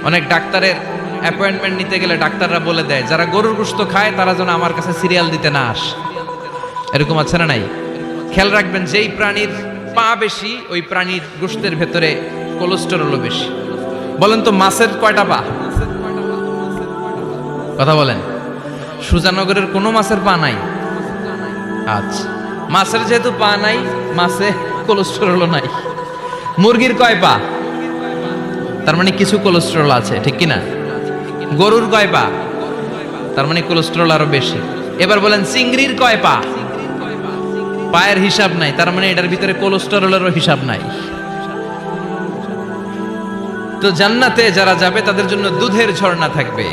Speaker 1: অনেক ডাক্তারের অ্যাপয়েন্টমেন্ট নিতে গেলে ডাক্তাররা বলে দেয়, যারা গরুর গোশত খায় তারা যেন আমার কাছে সিরিয়াল দিতে না আসে। এরকম আছে না নাই? খেয়াল রাখবেন, যেই প্রাণীর পা বেশি ওই প্রাণীর গোশতের ভেতরে কোলেস্টেরলও বেশি। বলেন তো মাছের কয়টা পা? কথা বলেন। সুজানগরের কোনো মাছের পা নাই? আচ্ছা, মাছের যেহেতু পা নাই, মাছে কোলেস্টেরলও নাই। মুরগির কয় পা? তার মানে কিছু কোলেস্টেরল আছে, ঠিক কিনা? গরুর কয় পা? তার মানে কোলেস্টেরল আরো বেশি। এবার বলেন, চিংড়ির কয় পা? পায়ের হিসাব নাই, তার মানে এটার ভিতরে কোলেস্টেরলেরও হিসাব নাই। তো জান্নাতে যারা যাবে তাদের জন্য দুধের ঝর্ণা থাকবে,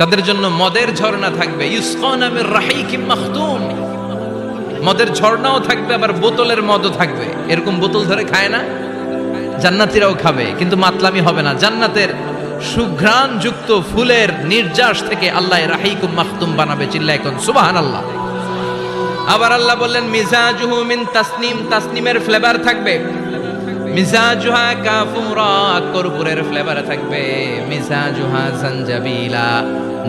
Speaker 1: তাদের জন্য মদের ঝর্ণা থাকবে। ইউসকানা মির রাহিকিম মাখতুম। মদের ঝর্ণাও থাকবে, আবার বোতলের মদও থাকবে। এরকম বোতল ধরে খায় না? জান্নাতীরাও খাবে, কিন্তু মাতলামি হবে না। জান্নাতের সুঘ্রাণ যুক্ত ফুলের নির্যাস থেকে আল্লাহ রাহিকুম মাখতুম বানাবে। চিল্লায় কোন সুবহানাল্লাহ। আবার আল্লাহ বললেন, মিজাজুহু মিন তাসনিম। তাসনিমের ফ্লেভার থাকবে। মিজাজুহা কাফুরা, কর্পূরের ফ্লেভার থাকবে। মিজাজুহা জানজাবিলা,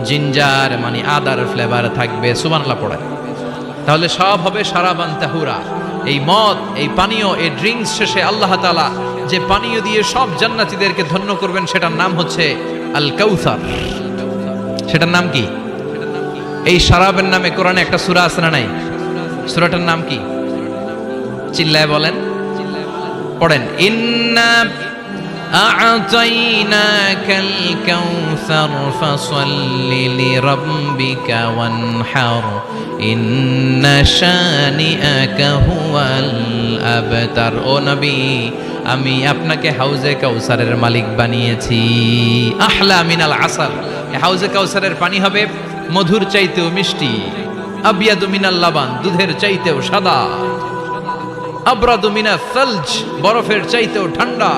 Speaker 1: জিঞ্জার মানে আদার ফ্লেভার থাকবে। সুবহানাল্লাহ পড়ে। তাহলে সব হবে শারাবান তাহুরা। এই মদ, এই পানীয়, এই ড্রিঙ্কস শেষে আল্লাহ তাআলা যে পানীয় দিয়ে সব জান্নাতীদেরকে ধন্য করবেন সেটার নাম হচ্ছে আল কাউসার। সেটার নাম কি? এই শারাবের নামে কোরআনে একটা সূরা আছে না নাই? সূরাটার নাম কি? চিল্লায় বলেন, পড়েন। ইন্না আ'তাইনাকাল কাউসার ফাসাল্লি লিরাব্বিকা ওয়ানহার ইন্না শানিআকা হুয়াল আবতার। ও নবী, আমি আপনাকে হাউজে কাউসারের মালিক বানিয়েছি। আহলা মিনাল আসাল, হাউজে কাউসারের পানি হবে মধুর চাইতেও মিষ্টি। আবিয়াদু মিনাল লাবান, দুধের চাইতেও সাদা। আবরাদু মিনাস সালজ, বরফের চাইতেও ঠান্ডা।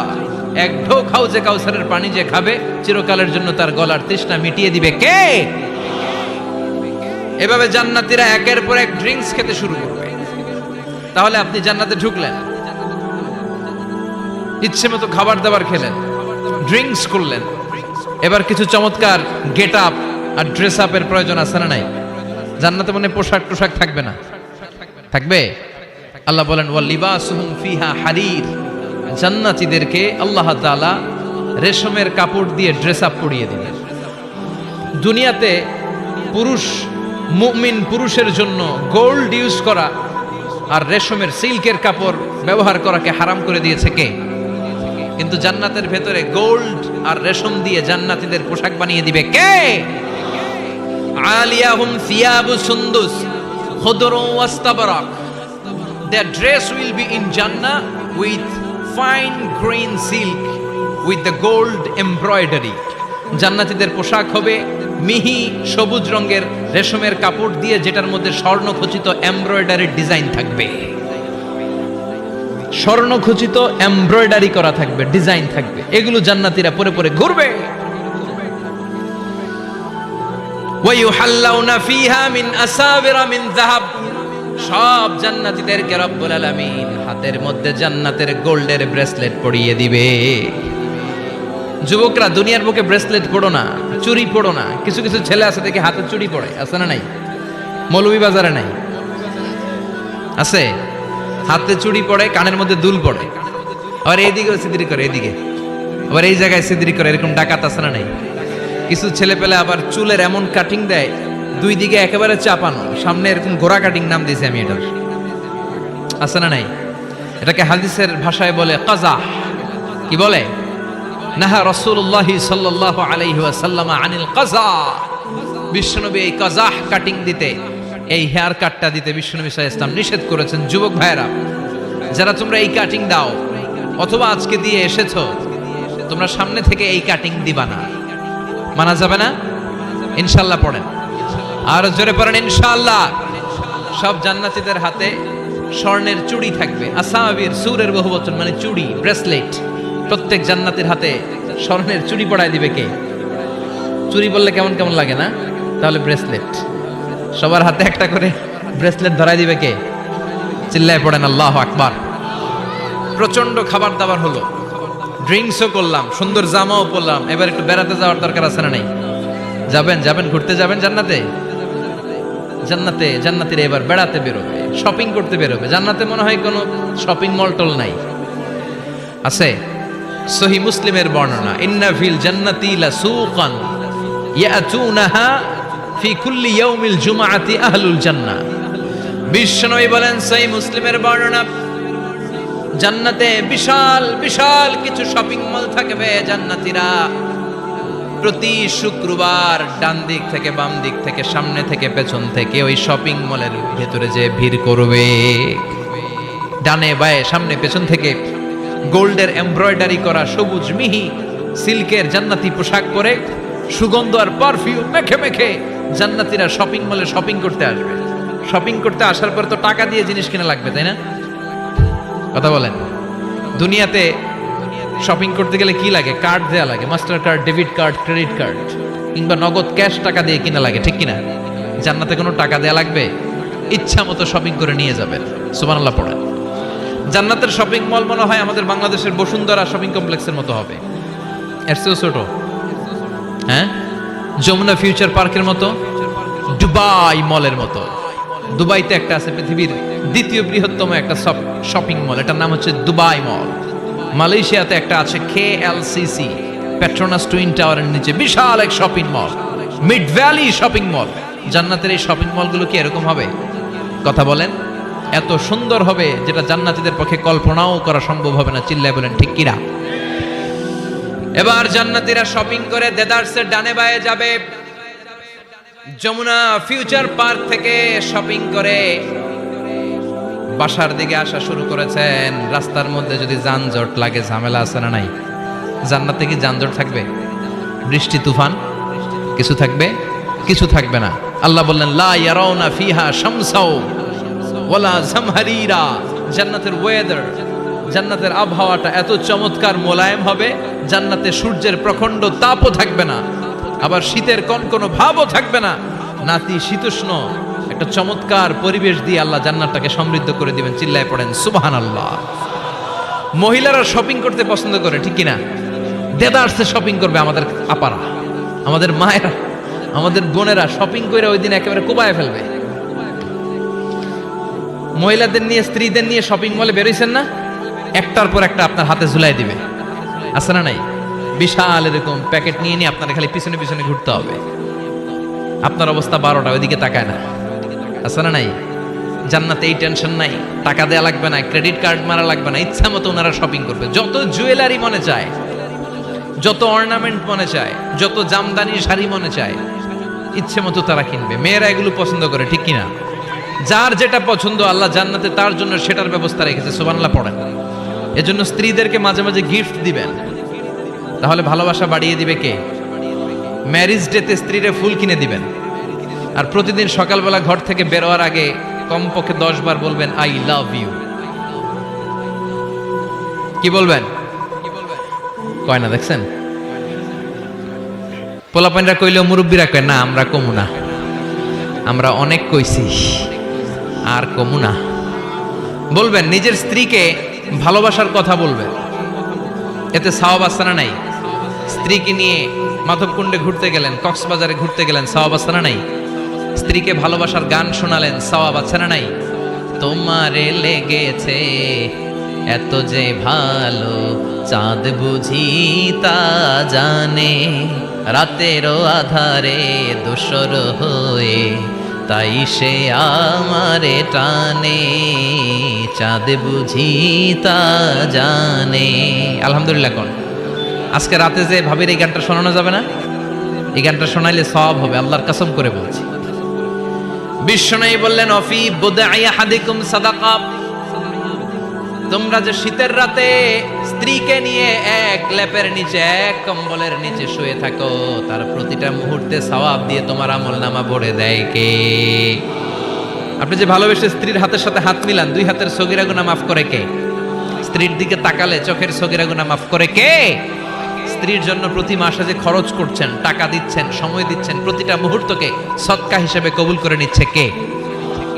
Speaker 1: এক ঢোক হাউজে কাউসারের পানি যে খাবে চিরকালের জন্য তার গলার তৃষ্ণা মিটিয়ে দিবে কে? এভাবে জান্নাতীরা একের পর এক ড্রিঙ্কস খেতে শুরু করবে। তাহলে আপনি জান্নাতে ঢুকলেন, ইচ্ছে মতো খাবার দাবার খেলেন, ড্রিঙ্কস করলেন, এবার কিছু চমৎকার গেট আপ আর ড্রেস আপের প্রয়োজন আছে না নাই? জান্নাতে মনে পোশাক টোশাক থাকবে না? থাকবে। আল্লাহ বলেন ওয়া লিবাসুহুম ফিহা হারির, জান্নাতীদেরকে আল্লাহ তাআলা রেশমের কাপড় দিয়ে ড্রেস আপ পরিয়ে দিবেন। দুনিয়াতে পুরুষ, মুমিন পুরুষের জন্য গোল্ড ইউজ করা আর রেশমের সিল্কের কাপড় ব্যবহার করাকে হারাম করে দিয়েছে কে? কিন্তু জান্নাতের ভেতরে গোল্ড আর রেশম দিয়ে জান্নাতীদের পোশাক বানিয়ে দিবে কে? আলিয়াহুম সিয়াবু সুন্দুস খুদরু ওয়াস্তাবরাক, their dress will be in Jannah with fine green silk with the gold embroidery. জান্নাতীদের পোশাক হবে মিহি সবুজ রঙের রেশমের কাপড় দিয়ে, যেটার মধ্যে স্বর্ণখচিত এমব্রয়ডারি ডিজাইন থাকবে। স্বর্ণখচিত এমব্রয়ডারি করা থাকবে, ডিজাইন থাকবে। এগুলো জান্নাতীরা পরে পরে ঘুরবে। ওয়ায়ুহাল্লাউনা ফিহা মিন আসাবিরা মিন যাহাব, সব জান্নাতীদেরকে রব্বুল আলামিন হাতের মধ্যে জান্নাতের গোল্ডের ব্রেসলেট পরিয়ে দিবে। যুবকরা, দুনিয়ার বুকে ব্রেসলেট পড়ো না, চুড়ি পড়ো না। কিছু কিছু ছেলে আছে দেখে হাতে চুড়ি পড়ে, আছে না নাই? মৌলভী বাজারে নাই? আছে। হাতে চুড়ি পড়ে, কানের মধ্যে দুল পড়ে, আবার এইদিকে সিদ্রি করে, এদিকে আবার এই জায়গায় সিদ্রি করে, এরকম ডাকাত আছে না নাই? কিছু ছেলে পেলে আবার চুলের এমন কাটিং দেয়, দুই দিকে একেবারে চাপানো, সামনে এরকম গোড়া কাটিং নাম দিয়েছি আমি এটার, আছে না নাই? এটাকে হাদিসের ভাষায় বলে কাজাহ। কি বলে? নাহা রাসূলুল্লাহ সাল্লাল্লাহু আলাইহি ওয়াসাল্লাম আনিল কাজা। বিশ্বনবী এই কাজাহ কাটিং দিতে, এই হেয়ার কাটটা দিতে বিশ্বনবী সাল্লাল্লাহু আলাইহি ওয়াসাল্লাম নিষেধ করেছেন। যুবক ভাইরা, যারা তোমরা এই কাটিং দাও অথবা আজকে দিয়ে এসেছো, তোমরা সামনে থেকে এই কাটিং দিবা না, মানা যাবে না। ইনশাআল্লাহ পড়েন, আর জোরে পড়েন ইনশাআল্লাহ। সব জান্নাতীদের হাতে স্বর্ণের চুড়ি থাকবে। আসাবির, সুরের বহুবচন মানে চুড়ি, ব্রেসলেট। প্রত্যেক জান্নাতীর হাতে স্বর্ণের চুড়ি পড়ায় দিবে কে? চুড়ি বললে কেমন কেমন লাগে না? তাহলে ব্রেসলেট, সবার হাতে একটা করে ব্রেসলেট ধরায় দিবে কে? চিল্লায় পড়েন আল্লাহু আকবার। প্রচন্ড খাবার দাবার হলো, ড্রিঙ্কসও করলাম, সুন্দর জামাও পরলাম, এবার একটু বেড়াতে যাওয়ার দরকার আছে না নাই? যাবেন, যাবেন, ঘুরতে যাবেন জান্নাতে। জান্নাতে জান্নাতীরা এবার বেড়াতে বেরোবে, শপিং করতে বেরোবে। জান্নাতে মনে হয় কোনো শপিং মল টল নাই, আছে? সহিহ মুসলিমের বর্ণনা, ইন্না ফিল জান্নাতি লাসুকান ইয়াতুনাহা ফি কুল্লি ইয়াউমিল জুমআতি আহলুল জান্নাহ। বিশ্বনবী বলেন, সহিহ মুসলিমের বর্ণনা, জান্নাতে বিশাল বিশাল কিছু শপিং মল থাকবে। জান্নাতীরা প্রতি শুক্রবার ডান দিক থেকে বাম দিক থেকে সামনে থেকে পেছন থেকে ওই শপিং মলের ভেতরে যে ভিড় করবে, ডানে বায়ে সামনে পেছন থেকে গোল্ডের এমব্রয়ডারি করা সবুজ মিহি সিল্কের জান্নাতি পোশাক পরে সুগন্ধ আর পারফিউম মেখে মেখে জান্নাতীরা শপিং মলে শপিং করতে আসবে। শপিং করতে আসার পর তো টাকা দিয়ে জিনিস কিনা লাগবে, তাই না? কথা বলেন। দুনিয়াতে শপিং করতে গেলে কি লাগে? কার্ড দেয়া লাগে, master card, debit card, credit card, কিংবা নগদ ক্যাশ টাকা দিয়ে কিনা লাগে, ঠিক কিনা? জান্নাতে কোনো টাকা দেয়া লাগবে? ইচ্ছা মতো শপিং করে নিয়ে যাবেন। সুবহানাল্লাহ পড়েন। জান্নাতের শপিং মল মনে হয় আমাদের বাংলাদেশের বসুন্ধরা শপিং কমপ্লেক্সের মতো হবে, এর চেয়েও ছোট। হ্যাঁ, যমুনা ফিউচার পার্কের মতো, দুবাই মলের মতো। দুবাইতে একটা আছে পৃথিবীর দ্বিতীয় বৃহত্তম একটা শপিং মল, এটার নাম হচ্ছে দুবাই মল। মালয়েশিয়াতে একটা আছে KLCC, পেট্রোনাস টুইন টাওয়ারের নিচে বিশাল এক shopping mall, mid valley shopping mall. জান্নাতের এই শপিং মলগুলো কি এরকম হবে? কথা বলেন। এত সুন্দর হবে যেটা জান্নাতীদের পক্ষে কল্পনাও করা সম্ভব হবে না। চিল্লায় বলেন ঠিক কিনা? এবার জান্নাতীরা শপিং করে দেদারসের ডানে বায়ে যাবে। যমুনা ফিউচার পার্ক থেকে শপিং করে বাসার দিকে আসা শুরু করেছেন। রাস্তার মধ্যে যদি যানজট লাগে, ঝামেলা আছে না নাই? জান্নাতে কি যানজট থাকবে? বৃষ্টি তুফান কিছু থাকবে? কিছু থাকবে না। আল্লাহ বললেন লা ইয়ারাউনা ফিহা শামসাও ওয়ালা জামহারিরা। জান্নাতের ওয়েদার, জান্নাতের আবহাওয়াটা এত চমৎকার মোলায়েম হবে, জান্নাতে সূর্যের প্রখণ্ড তাপও থাকবে না, আবার শীতের কনকনো ভাবও থাকবে না। নাতিশীতোষ্ণ একটা চমৎকার পরিবেশ দিয়ে আল্লাহ জান্নাতটাকে সমৃদ্ধ করে দিবেন। চিল্লায় পড়েন সুবহানাল্লাহ। মহিলারা শপিং করতে পছন্দ করে, ঠিক কিনা? দেদারসে শপিং করবে আমাদের আপারা, আমাদের মায়েরা, আমাদের বোনেরা শপিং করে ওই দিন একেবারে কোবায় ফেলবে। মহিলাদের নিয়ে, স্ত্রীদের নিয়ে শপিং মলে বেরোইছেন না? একটার পর একটা আপনার হাতে ঝুলাই দিবে, আছে না নাই? বিশাল এরকম প্যাকেট নিয়ে নিয়ে আপনার খালি পিছনে পিছনে ঘুরতে হবে। আপনার অবস্থা 12টা, ওইদিকে তাকায় না, আছে না নাই? জান্নাতে এই টেনশন নাই, টাকা দেয়া লাগবে না, ক্রেডিট কার্ড মারা লাগবে না, ইচ্ছা মতো ওনারা শপিং করবে। যত জুয়েলারি মনে চায়, যত অর্নামেন্ট মনে চায়, যত জামদানি শাড়ি মনে চায়, ইচ্ছে মতো তারা কিনবে। মেয়েরা এগুলো পছন্দ করে, ঠিক কিনা? যার যেটা পছন্দ আল্লাহ জান্নাতে তার জন্য সেটার ব্যবস্থা রেখেছে। সুবহানাল্লাহ পড়েন। এজন্য স্ত্রীদেরকে মাঝে মাঝে গিফট দিবেন, তাহলে ভালোবাসা বাড়িয়ে দিবে কে? ম্যারেজ ডেতে স্ত্রীরে ফুল কিনে দিবেন। আর প্রতিদিন সকালবেলা ঘর থেকে বেরোয়ার আগে কমপক্ষে 10 বার বলবেন আই লাভ ইউ। কি বলবেন? কয় না, দেখছেন? পোলাপাইনরা কইলেও মুরব্বীরা কয় না, আমরা কমু না, আমরা অনেক কইছি আর কমু না। বলবেন, নিজের স্ত্রীকে ভালোবাসার কথা বলবেন, এতে সওয়াব আছে না নাই? স্ত্রীকে নিয়ে মাধবকুণ্ডে ঘুরতে গেলেন, কক্সবাজারে ঘুরতে গেলেন, সওয়াব আছে না নাই? স্ত্রীকে ভালোবাসার গান শোনালেন, সওয়াব আছে না নাই? তোমারে লেগেছে এত যে ভালো, চাঁদ বুঝি তা জানে, রাতেরও আধারে দোসর হয়ে তাই সে আমারে টানে, চাঁদ বুঝি তা জানে। আলহামদুলিল্লাহ কোন আজকে রাতে যে ভাবির এই গানটা শোনানো যাবে না? এই গানটা শোনাইলে সওয়াব হবে, আল্লাহর কসম করে বলছি। বিশ্বনবী বললেন অফি বুদাই আহাদিকুম সাদাকা। তোমরা যে শীতের রাতে স্ত্রীকে নিয়ে এক লেপের নিচে, এক কম্বলের নিচে শুয়ে থাকো, তার প্রতিটা মুহূর্তে সওয়াব দিয়ে তোমার আমলনামা ভরে দেয় কে? আপনি যে ভালোবেসে স্ত্রীর হাতের সাথে হাত মিলান, 2 হাতের সগীরা গুনাহ মাফ করে কে? স্ত্রীর দিকে তাকালে চোখের সগীরা গুনাহ মাফ করে কে? স্ত্রীর জন্য প্রতি মাসে যে খরচ করছেন, টাকা দিচ্ছেন, সময় দিচ্ছেন, প্রতিটা মুহূর্তকে সদকা হিসেবে কবুল করে নিচ্ছে কে?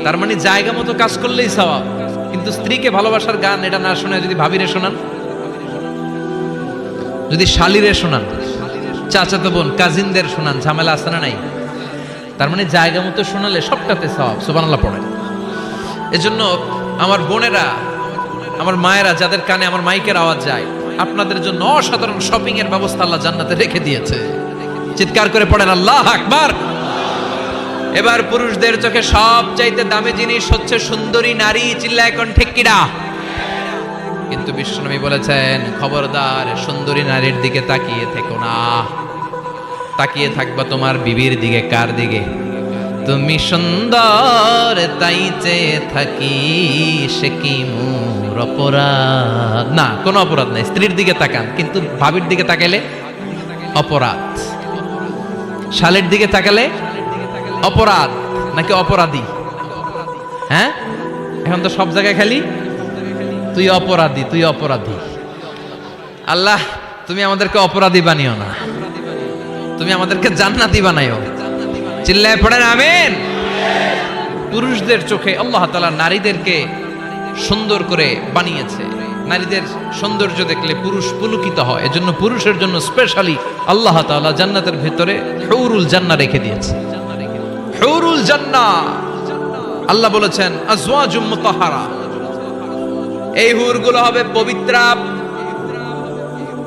Speaker 1: তার মানে জায়গা মতো কাজ করলেই সওয়াব। কিন্তু স্ত্রীকে ভালোবাসার গান এটা না শোনায় যদি ভাবিরে শোনান, যদি শালিরে শোনান, চাচাতো বোন কাজিনদের শোনান, ঝামেলা আছে না নাই? তার মানে জায়গা মতো শোনালে সবটাতে সওয়াব। সুবহানাল্লাহ পড়ে। এজন্য আমার বোনেরা, আমার মায়েরা, যাদের কানে আমার মাইকের আওয়াজ যায়, আপনাদের জন্য অসাধারণ শপিং এর ব্যবস্থা আল্লাহ জান্নাতে রেখে দিয়েছে। চিৎকার করে পড়েন আল্লাহু আকবার। এবার পুরুষদের চোখে সবচাইতে দামি জিনিস হচ্ছে সুন্দরী নারী। চিল্লায় কোন ঠিক কিনা? কিন্তু বিশ্বনবী বলেছেন খবরদার সুন্দরী নারীর দিকে তাকিয়ে থেকো না। তাকিয়ে থাকবা তোমার বিবির দিকে। কার দিকে? তুমি সুন্দর তাই চেয়ে থাকি, সে কি মোর অপরাধ? না, কোনো অপরাধ নাই, স্ত্রীর দিকে তাকান। কিন্তু ভাবির দিকে তাকালে অপরাধ, শালের দিকে তাকালে অপরাধ নাকি অপরাধী? হ্যাঁ, এখন তো সব জায়গায় খালি তুই অপরাধী, তুই অপরাধী। আল্লাহ তুমি আমাদেরকে অপরাধী বানিও না, তুমি আমাদেরকে জান্নাতি বানাইও। চিল্লায় পড়েন আমিন। পুরুষদের চোখে আল্লাহ তাআলা নারীদেরকে সুন্দর করে বানিয়েছে। নারীদের সৌন্দর্য দেখলে পুরুষ পুলকিত হয়। এজন্য পুরুষের জন্য স্পেশালি আল্লাহ তাআলা জান্নাতের ভিতরে হুরুল জান্নাহ রেখে দিয়েছে। হুরুল জান্নাহ, আল্লাহ বলেছেন আজওয়াজুম মুতাহহারা। এই হুরগুলো হবে পবিত্রা।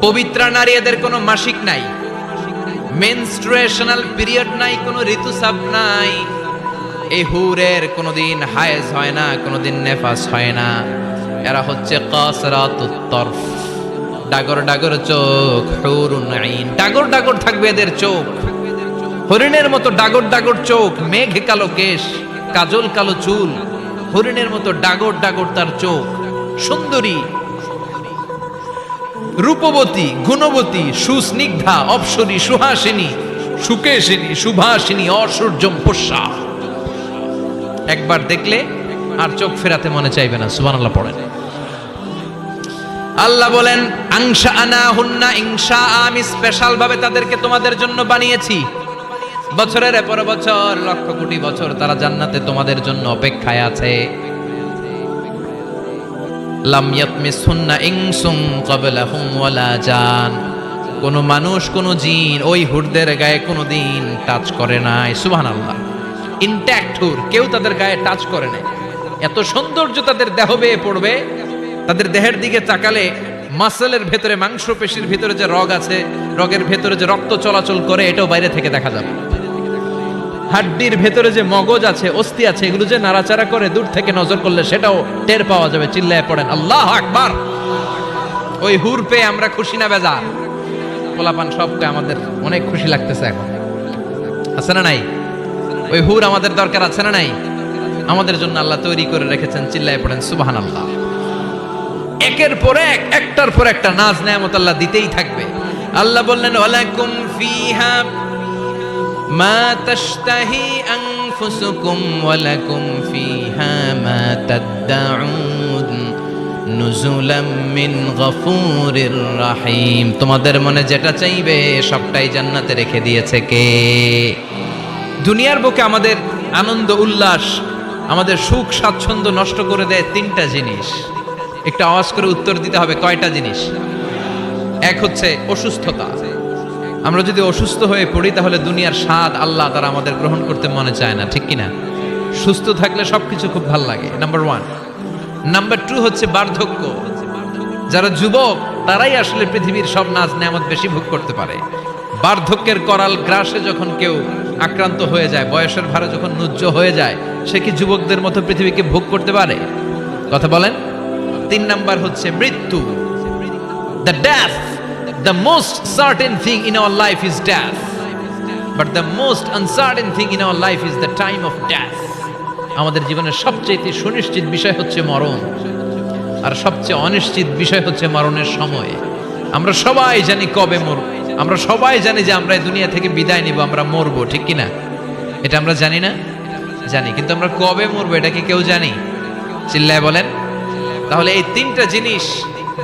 Speaker 1: পবিত্রা নারী, এদের কোনো মাসিক নাই, মেনস্ট্রুয়েশনাল পিরিয়ড নাই, কোনো ঋতুস্রাব নাই। এই হুরের কোনোদিন হায়েজ হয় না, কোনোদিন নেফাস হয় না। এরা হচ্ছে কাসরাতুত তরফ, ডাগর ডাগর চোখ, হুরুন আইন, ডাগর ডাগর থাকবে এদের চোখ, হরিণের মতো ডাগর ডাগর চোখ, মেঘ কালো কেশ, কাজল কালো চুল, হরিণের মতো ডাগর ডাগর তার চোখ, সুন্দরী, রূপবতী, গুণবতী, সুস্নিগ্ধা, অপ্সরী, সুহাসিনী, সুকেশিনী, সুভাসিনী, অসূর্যম পোষা। একবার দেখলে আর চোখ ফেরাতে মনে চাইবে না। সুবহানাল্লাহ পড়েন। আল্লাহ বলেন আংশা আনা হুন্না ইনশা, আমি স্পেশাল ভাবে তাদেরকে তোমাদের জন্য বানিয়েছি। বছরের পর বছর, লক্ষ কোটি বছর তারা জান্নাতে তোমাদের জন্য অপেক্ষায় আছে। লাম ইয়াতমিসহুন্না ইনসুন ক্বাবলাহুম ওয়ালা জান, কোন মানুষ কোন জিন ওই হুরদের গায়ে কোনোদিন টাচ করে নাই। সুবহানাল্লাহ। ইনট্যাক্ট হুর, কেউ তাদের গায়ে টাচ করে নাই। এত সৌন্দর্য তাদের দেহ বেয়ে পড়বে, তাদের দেহের দিকে তাকালে মাসলের ভেতরে, মাংসপেশির ভিতরে যে রগ আছে, রগের ভেতরে যে রক্ত চলাচল করে, এটাও বাইরে থেকে দেখা যাবে। হাড্ডির ভেতরে যে মগজ আছে, অস্থি আছে, এগুলো যে নাড়াচাড়া করে, দূর থেকে নজর করলে সেটাও টের পাওয়া যাবে। চিল্লায় পড়েন আল্লাহু আকবার। ওই হুর পেয়ে আমরা খুশি না বেজার? পোলাপান সবকে আমাদের অনেক খুশি লাগতেছে এখন, আছে না নাই? ওই হুর আমাদের দরকার আছে না নাই? আমাদের জন্য আল্লাহ তৈরি করে রেখেছেন। চিল্লায় পড়েন সুবহানাল্লাহ। একের পর এক, একটার পর একটা নাজ নেয়ামত আল্লাহ দিতেই থাকবে। আল্লাহ বললেন ওয়ালাকুম ফিহা মা তাশতাহি আনফুসুকুম ওয়ালাকুম ফিহা মা তাদউন নুজুলাম মিন গফুরির রহিম। তোমাদের মনে যেটা চাইবে সবটাই জান্নাতে রেখে দিয়েছে কে? দুনিয়ার বুকে আমাদের আনন্দ উল্লাস, আমাদের সুখ স্বাচ্ছন্দ্য নষ্ট করে দেয় তিনটা জিনিস। একটা আওয়াজ করে উত্তর দিতে হবে, কয়টা জিনিস? এক হচ্ছে অসুস্থতা। আমরা যদি অসুস্থ হয়ে পড়ি তাহলে দুনিয়ার স্বাদ আল্লাহ তারা আমাদের গ্রহণ করতে মনে চায় না, ঠিক কিনা? সুস্থ থাকলে সবকিছু খুব ভালো লাগে, নাম্বার ওয়ান। নাম্বার টু হচ্ছে বার্ধক্য। যারা যুবক তারাই আসলে পৃথিবীর সব নাজ নেয়ামত বেশি ভোগ করতে পারে। বার্ধক্যের করাল গ্রাসে যখন কেউ আক্রান্ত হয়ে যায়, বয়সের ভারে যখন নুজ্জ হয়ে যায়, সে কি যুবকদের মতো পৃথিবীকে ভোগ করতে পারে? কথা বলেন। তিন নাম্বার হচ্ছে মৃত্যু, the death. The most certain thing in our life is death, but the most uncertain thing in our life is the time of death. আমাদের জীবনের সবচেয়ে সুনিশ্চিত বিষয় হচ্ছে মরণ, আর সবচেয়ে অনিশ্চিত বিষয় হচ্ছে মরণের সময়। আমরা সবাই জানি কবে মরব, আমরা সবাই জানি যে আমরা এই দুনিয়া থেকে বিদায় নিব, আমরা মরবো, ঠিক কিনা? এটা আমরা জানি না? জানি, কিন্তু আমরা কবে মরবো এটা কি কেউ জানি? চিল্লায় বলেন। তাহলে এই তিনটা জিনিস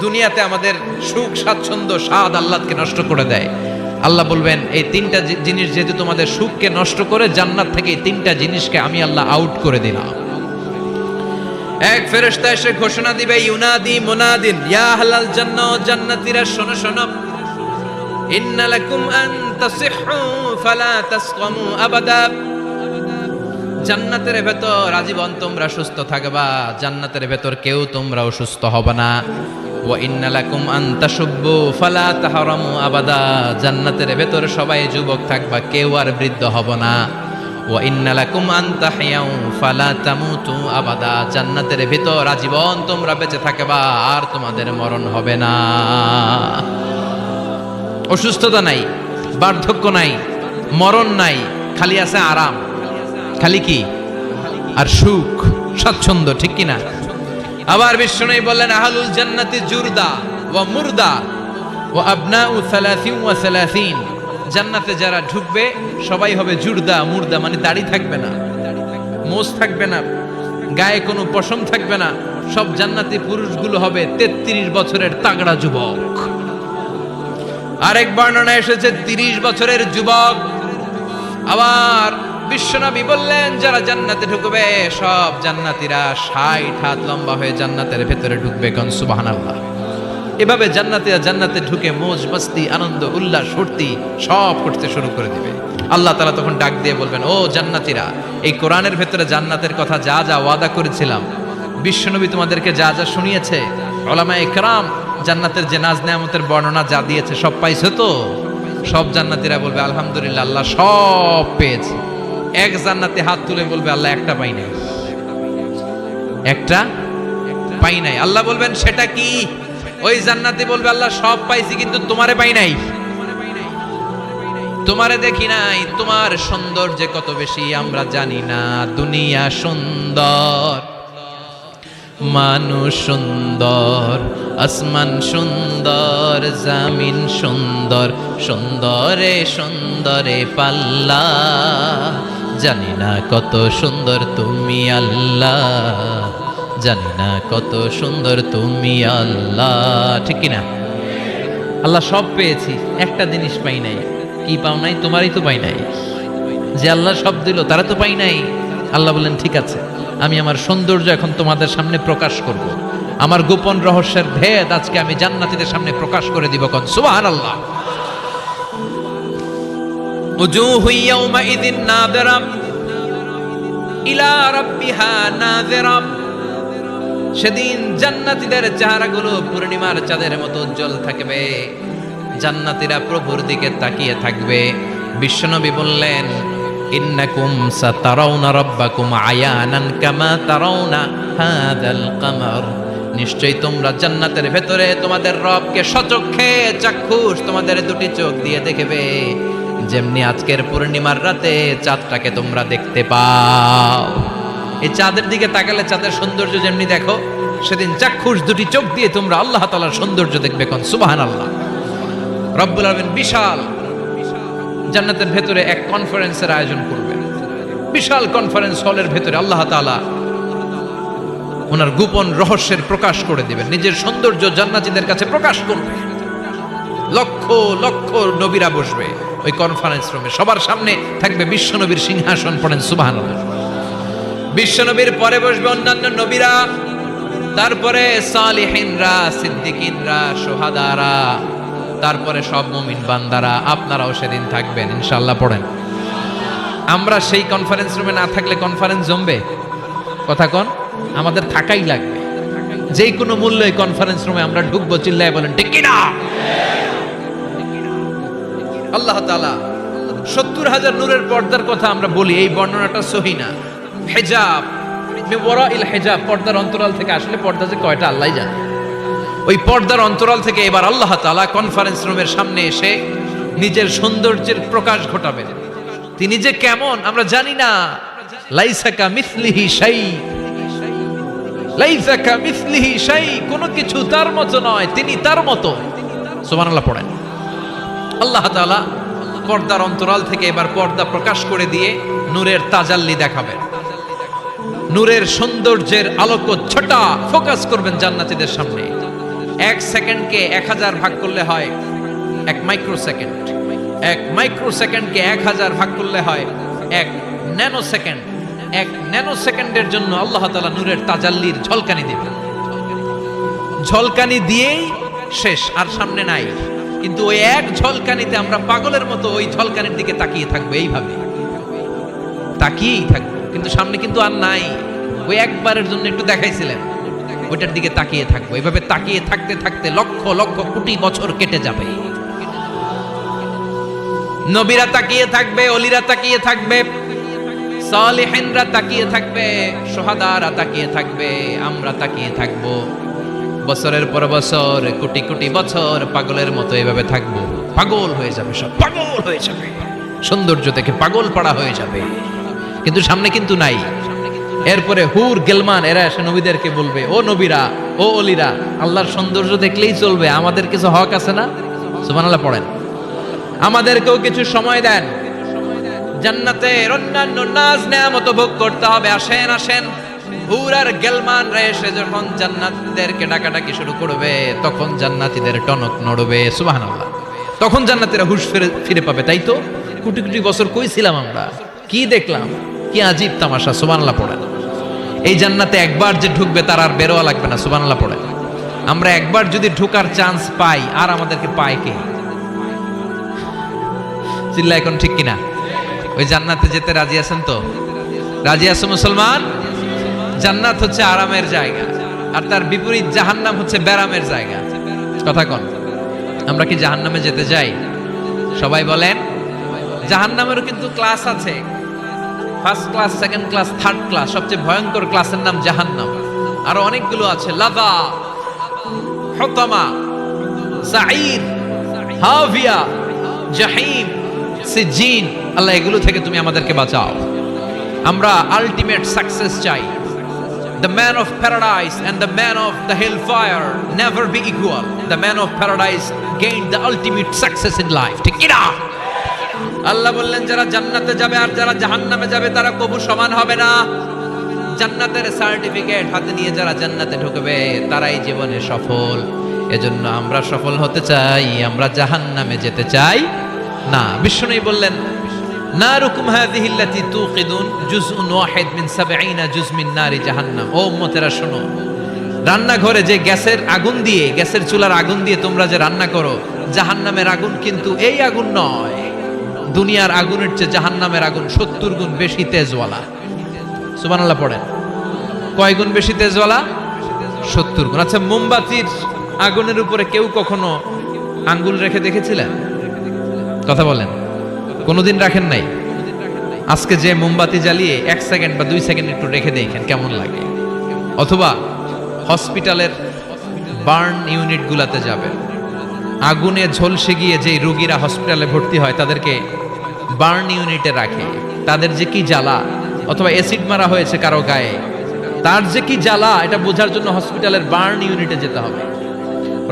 Speaker 1: দুনিয়াতে আমাদের সুখ স্বাচ্ছন্দ্য স্বাদ আল্লাহকে নষ্ট করে দেয়। আল্লাহ বলবেন এই তিনটা জিনিস যেহেতু তোমাদের সুখকে নষ্ট করে, জান্নাত থেকে এই তিনটা জিনিসকে আমি আল্লাহ আউট করে দিলাম। এক ফেরেশতা এসে ঘোষণা দিবে, ইউনাদি মুনাদিন ইয়া আহলাল জান্নাহ, জান্নাতীরা শোনো শোনো, ইন্না লাকুম আন তাসিহু ফালা তাসকামু আবাদা। জান্নাতের ভেতর আজীবন তোমরা সুস্থ থাকবা, জান্নাতের ভেতর কেউ তোমরা অসুস্থ হবে না। ওয়া ইন্না লাকুম আন তাশুব্বু ফালা তাহরামু আবাদা, জান্নাতের ভেতর সবাই যুবক থাকবা, কেউ আর বৃদ্ধ হবে না। ওয়া ইন্না লাকুম আন তাহইয়াউ ফালা তামুতু আবাদা, জান্নাতের ভেতর আজীবন তোমরা বেঁচে থাকবা, আর তোমাদের মরণ হবে না। অসুস্থতা নাই, বার্ধক্য নাই, মরণ নাই, খালি আছে আরাম। খালি কি? আর সুখ স্বাচ্ছন্দ্য, ঠিক কিনা? আবার বিশ্বনবী বললেন আহলুল জান্নাতি জুরদা ওয়া মুরদা ওয়া আবনাউ 30 ওয়া 30। জান্নাতে যারা ঢুকবে সবাই হবে জুরদা, মুরদা, মানে দাড়ি থাকবে না, মোজ থাকবে না, গায়ে কোনো পশম থাকবে না। সব জান্নাতি পুরুষগুলো হবে 33 বছরের তাগড়া যুবক। আরেক বর্ণনা এসেছে 30 বছরের যুবক। আবার বিশ্বনবী বললেন যারা জান্নাতে ঢুকবে সব জান্নাতীরা 60 হাত লম্বা হয়ে জান্নাতের ভেতরে ঢুকবে। কোন সুবহানাল্লাহ। এভাবে জান্নাতীরা জান্নাতে ঢুকে মৌজ মস্তি, আনন্দ উল্লাস ফুর্তি সব করতে শুরু করে দিবে। আল্লাহ তাআলা তখন ডাক দিয়ে বলবেন, ও জান্নাতীরা, এই কোরআনের ভেতরে জান্নাতের কথা যা যা ওয়াদা করেছিলাম, বিশ্বনবী তোমাদেরকে যা যা শুনিয়েছে, উলামায়ে কেরাম জান্নাতের যে নাজ নেয়ামতের বর্ণনা যা দিয়েছে সব পাইছো তো? সব জান্নাতীরা বলবে আলহামদুলিল্লাহ, আল্লাহ সব পেয়েছে। এক জান্নাতে হাত তুলে বলবে আল্লাহ একটা পাই নাই, একটা পাই নাই। আল্লাহ বলবেন সেটা কি? ওই জান্নাতি বলবে আল্লাহ সব পাইছি কিন্তু তোমারে পাই নাই, তোমারে দেখি নাই, তোমার সৌন্দর্য কত বেশি আমরা জানি না। দুনিয়া সুন্দর, মানুষ সুন্দর, আসমান সুন্দর, জামিন সুন্দর, সুন্দরে সুন্দরে পাল্লা, জানি না কত সুন্দর তুমি আল্লাহ, জানি না কত সুন্দর তুমি আল্লাহ। ঠিক কিনা? আল্লাহ সব পেয়েছি, একটা জিনিস পাই নাই। কি পাও নাই? তোমারই তো পাই নাই। যে আল্লাহ সব দিল তারা তো পাই নাই। আল্লাহ বলেন ঠিক আছে, আমি আমার সৌন্দর্য এখন তোমাদের সামনে প্রকাশ করব। আমার গোপন রহস্যের ভেদ আজকে আমি জান্নাতীদের সামনে প্রকাশ করে দিব। কোন সুবহানাল্লাহ। উজুহু ইয়াউমাইযিন নাযিরা ইলা রাব্বিহা নাযিরা। সেদিন জান্নাতীদের চেহারাগুলো পূর্ণিমার চাঁদের মতো উজ্জ্বল থাকবে। জান্নাতীরা প্রভুর দিকে তাকিয়ে থাকবে। বিশ্বনবী বললেন, ইন্নাকুম সাতারাউনা রাব্বাকুম আয়ানান কামা তারাউনা হাযাল কামার। নিশ্চয়ই তোমরা জান্নাতের ভেতরে তোমাদের রবকে সচক্ষে চাক্ষুষ তোমাদের দুটি চোখ দিয়ে দেখবে, যেমনি আজকের পূর্ণিমার রাতে চাঁদটাকে তোমরা দেখতে পাও। এই চাঁদের দিকে তাকালে চাঁদের সৌন্দর্য যেমনি দেখো, সেদিন চাক্ষুষ দুটি চোখ দিয়ে তোমরা আল্লাহ তাআলার সৌন্দর্য দেখবে। কোন সুবহানাল্লাহ। রব্বুল আলামিন বিশাল জান্নাতের ভেতরে এক কনফারেন্সের আয়োজন করবেন। বিশাল কনফারেন্স হলের ভেতরে আল্লাহ তাআলা ওনার গোপন রহস্যের প্রকাশ করে দিবেন, নিজের সৌন্দর্য জান্নাতীদের কাছে প্রকাশ করবে। লক্ষ লক্ষ নবীরা বসবে ওই কনফারেন্স রুমে, সবার সামনে থাকবে বিশ্বনবীর সিংহাসন। পড়েন সুবহানাল্লাহ। বিশ্বনবীর পরে বসবে অন্যান্য নবীরা, তারপরে সালিহিনরা, সিদ্দিকিনরা, শুহাদারা, তারপরে সব মুমিন বান্দারা। আপনারাও সেদিন থাকবেন ইনশাআল্লাহ। পড়েন। আমরা সেই কনফারেন্স রুমে না থাকলে কনফারেন্স জমবে? কথা কোন? আমাদের থাকাই লাগবে। যেই কোনো মূল্যে কনফারেন্স রুমে আমরা ঢুকবো। চিল্লায় বলেন ঠিক কি না? আল্লাহ তাআলা ৭০,০০০ নূরের পর্দার কথা আমরা বলি, এই বর্ণনাটা সহি না। হিজাব, মিওয়ারাইল হিজাব, পর্দার অন্তরাল থেকে। আসলে পর্দা যে কয়টা আল্লাহই জানে। ওই পর্দার অন্তরাল থেকে এবার আল্লাহ তাআলা কনফারেন্স রুমের সামনে এসে নিজের সৌন্দর্যের প্রকাশ ঘটাবেন। তিনি যে কেমন আমরা জানি না। লাইসা কামিসলিহি শাই, লাইসা কামিসলিহি শাই, কোনো কিছু তার মতো নয়, তিনি তার মতো। সুবহানাল্লাহ। পড়েন। আল্লাহ তাআলা পর্দার অন্তরাল থেকে এবার পর্দা প্রকাশ করে দিয়ে নূরের তাজাল্লি দেখাবেন। নূরের সৌন্দর্যের আলোকচ্ছটা ফোকাস করবেন জান্নাতীদের সামনে। 1 সেকেন্ডকে 1000 ভাগ করলে হয় 1 মাইক্রো সেকেন্ড। 1 মাইক্রো সেকেন্ডকে 1000 ভাগ করলে হয় 1 ন্যানো সেকেন্ড। 1 ন্যানো সেকেন্ডের জন্য আল্লাহ তাআলা নূরের তাজাল্লির ঝলকানি দিবেন। ঝলকানি দিয়েই শেষ, আর সামনে নাই। কিন্তু ওই এক ঝলকানিতে আমরা পাগলের মতো ওই ঝলকানির দিকে তাকিয়ে থাকবো, এইভাবে তাকিয়েই থাকবো। কিন্তু সামনে কিন্তু আর নাই। ওই একবারের জন্য একটু দেখাইছিলেন, ওইটার দিকে তাকিয়ে থাকবো। এইভাবে তাকিয়ে থাকতে থাকতে লক্ষ লক্ষ কোটি বছর কেটে যাবে। নবীরা তাকিয়ে থাকবে, অলিরা তাকিয়ে থাকবে, সালেহিনরা তাকিয়ে থাকবে, শুহাদারা তাকিয়ে থাকবে, আমরা তাকিয়ে থাকবো। বছরের পর বছর, কোটি কোটি বছর পাগলের মতো এভাবে থাকবো। পাগল হয়ে যাবে, সব পাগল হয়ে যাবে, সৌন্দর্য থেকে পাগল পাড়া হয়ে যাবে। কিন্তু সামনে কিন্তু নাই। এরপরে হুর গেলমান এরা এসে নবীদেরকে বলবে, ও নবীরা, ও অলিরা, আল্লাহর সৌন্দর্য দেখলেই চলবে, আমাদের কিছু হক আছে না? সুবহানাল্লাহ। পড়েন। আমাদেরকেও কিছু সময় দেন, জান্নাতের অন্যান্য নাজ নেয়ামত ভোগ করতে হবে। আসেন আসেন। হুর আর গেলমান রে এসে যখন জান্নাতীদেরকে ডাকাডাকি শুরু করবে, তখন জান্নাতীদের টনক নড়বে। সুবহানাল্লাহ। তখন জান্নাতীরা হুঁশ ফিরে পাবে। তাই তো কোটি কোটি বছর কই ছিলাম আমরা, কি দেখলাম, কি আজীব তামাশা। সুবহানাল্লাহ। পড়েন। এই জান্নাতে একবার যে ঢুকবে তার আর বেরোয়া লাগবে না। সুবহানাল্লাহ। পড়েন। আমরা একবার যদি ঢোকার চান্স পাই, আর আমাদেরকে পায় কে? চিল্লা এখন ঠিক কিনা? ওই জান্নাতে যেতে রাজি আছেন তো? রাজি আছে মুসলমান? জান্নাত হচ্ছে আরামের জায়গা, আর তার বিপরীত জাহান্নাম হচ্ছে ব্যারামের জায়গা। কথা কন। আমরা কি জাহান্নামে যেতে চাই? সবাই বলেন। জাহান্নামেরও কিন্তু ক্লাস আছে, first class, second class, third class. সবচেয়ে ভয়ঙ্কর ক্লাসের নাম জাহান্নাম। আরো অনেকগুলো আছে, লাযা, হুতামা, সাঈর, হাভিয়া, জাহিম, সিজিন, আল্লাহ এগুলো থেকে তুমি আমাদেরকে বাঁচাও। আমরা আলটিমেট সাকসেস চাই। The man of paradise and the man of the hellfire never be equal. The man of paradise gained the ultimate success in life. ঠিক কি না? আল্লাহ বললেন যারা জান্নাতে যাবে আর যারা জাহান্নামে যাবে তারা কবু সমান হবে না। জান্নাতের সার্টিফিকেট হাতে নিয়ে যারা জান্নাতে ঢুকবে তারাই জীবনে সফল। এজন্য আমরা সফল হতে চাই, আমরা জাহান্নামে যেতে চাই না। বিষ্ণুই বললেন নারুকুম হাযিহি আল্লাতী তুকিদুন জুজউন ওয়াহিদ মিন ৭০ জুজ মিন নারি জাহান্নাম। ও উম্মতেরা শোনো, রান্নাঘরে যে গ্যাসের আগুন দিয়ে, গ্যাসের চুলার আগুন দিয়ে তোমরা যে রান্না করো, জাহান্নামের আগুন কিন্তু এই আগুন নয়। দুনিয়ার আগুনের চেয়ে জাহান্নামের আগুন ৭০ গুণ বেশি তেজওয়ালা। সুবহানাল্লাহ পড়েন। কয় গুণ বেশি তেজওয়ালা? ৭০ গুণ। আচ্ছা, মোমবাতির আগুনের উপরে কেউ কখনো আঙ্গুল রেখে দেখেছিলেন? কথা বলেন, কোনোদিন রাখেন নাই? আজকে যে মোমবাতি জ্বালিয়ে 1 সেকেন্ড বা 2 সেকেন্ড একটু রেখে দেখেন কেমন লাগে। অথবা হসপিটালের বার্ন ইউনিট গুলাতে যাবেন, আগুনে ঝলসে গিয়ে যে রোগীরা হসপিটালে ভর্তি হয় তাদেরকে বার্ন ইউনিটে রাখে, তাদের যে কি জ্বালা, অথবা অ্যাসিড মারা হয়েছে কারো গায়ে, তার যে কি জ্বালা এটা বোঝার জন্য হসপিটালের বার্ন ইউনিটে যেতে হবে।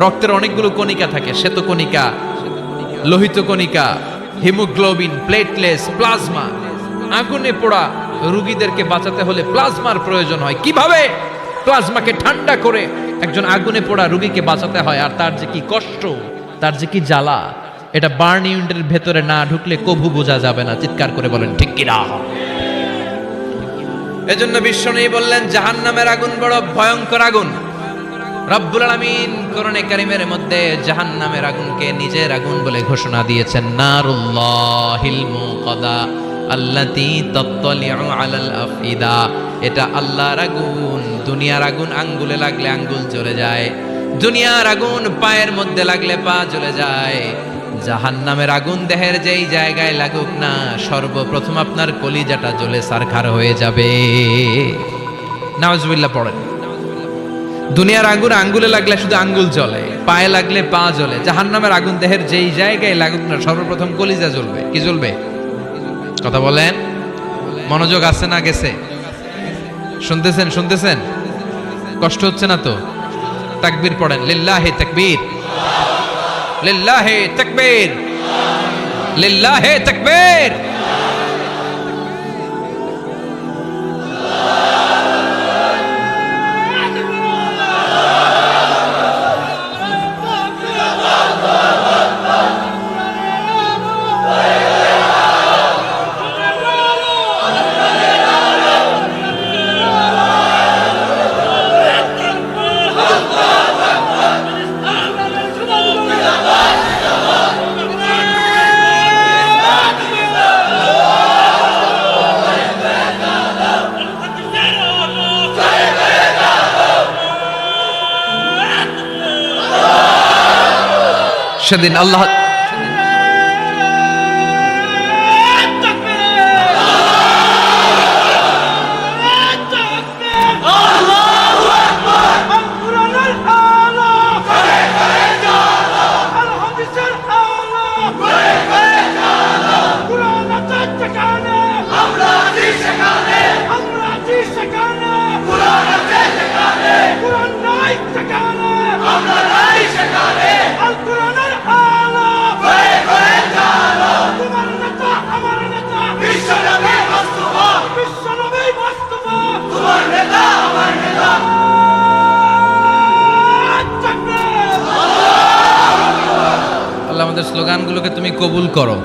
Speaker 1: রক্তের অনেকগুলো কণিকা থাকে, শ্বেত কণিকা, লোহিত কণিকা, হিমোগ্লোবিন, প্লেটলেটস, প্লাজমা। আগুনে পোড়া রোগীদেরকে বাঁচাতে হলে প্লাজমার প্রয়োজন হয়। কিভাবে প্লাজমাকে ঠান্ডা করে একজন আগুনে পোড়া রোগীকে বাঁচাতে হয়, আর তার যে কি কষ্ট, তার যে কি জ্বালা, এটা বার্ন ইউনিটের ভেতরে না ঢুকলে কভু বোঝা যাবে না। চিৎকার করে বলেন ঠিক কি না? এজন্য বিশ্বনবী বললেন জাহান্নামের আগুন বড় ভয়ঙ্কর আগুন। রব্বুল আলামিন কোরআনে কারীমের মধ্যে জাহান্নামের আগুনকে নিজের আগুন বলে ঘোষণা দিয়েছেন, নারুল্লাহিল মুকাদা আল্লাতী তাত্তালিউ আলাল আফইদা। এটা আল্লাহর আগুন। দুনিয়ার আগুন আঙ্গুলে লাগলে আঙ্গুল জ্বলে যায়, দুনিয়ার আগুন পায়ের মধ্যে লাগলে পা জ্বলে যায়। জাহান্নামের আগুন দেহের যেই জায়গায় লাগুক না, সর্বপ্রথম আপনার কলিজাটা জ্বলে সারখার হয়ে যাবে। নাউজুবিল্লাহ পড়েন। দুনিয়ার আগুন আঙ্গুলে লাগলে শুধু আঙ্গুল জ্বলে, পায়ে লাগলে পা জ্বলে। জাহান্নামের আগুন দেহের যেই জায়গায় লাগুক না, সর্বপ্রথম কলিজা জ্বলবে। কি জ্বলবে? কথা বলেন, মনোযোগ আছে না গেছে? শুনতেছেন? শুনতেছেন? কষ্ট হচ্ছে না তো? তাকবীর পড়েন, লিল্লাহি তাকবীর, লিল্লাহি তাকবীর, লিল্লাহি তাকবীর। সেদিন আল্লাহ স্লোগানগুলোকে তুমি কবুল করো।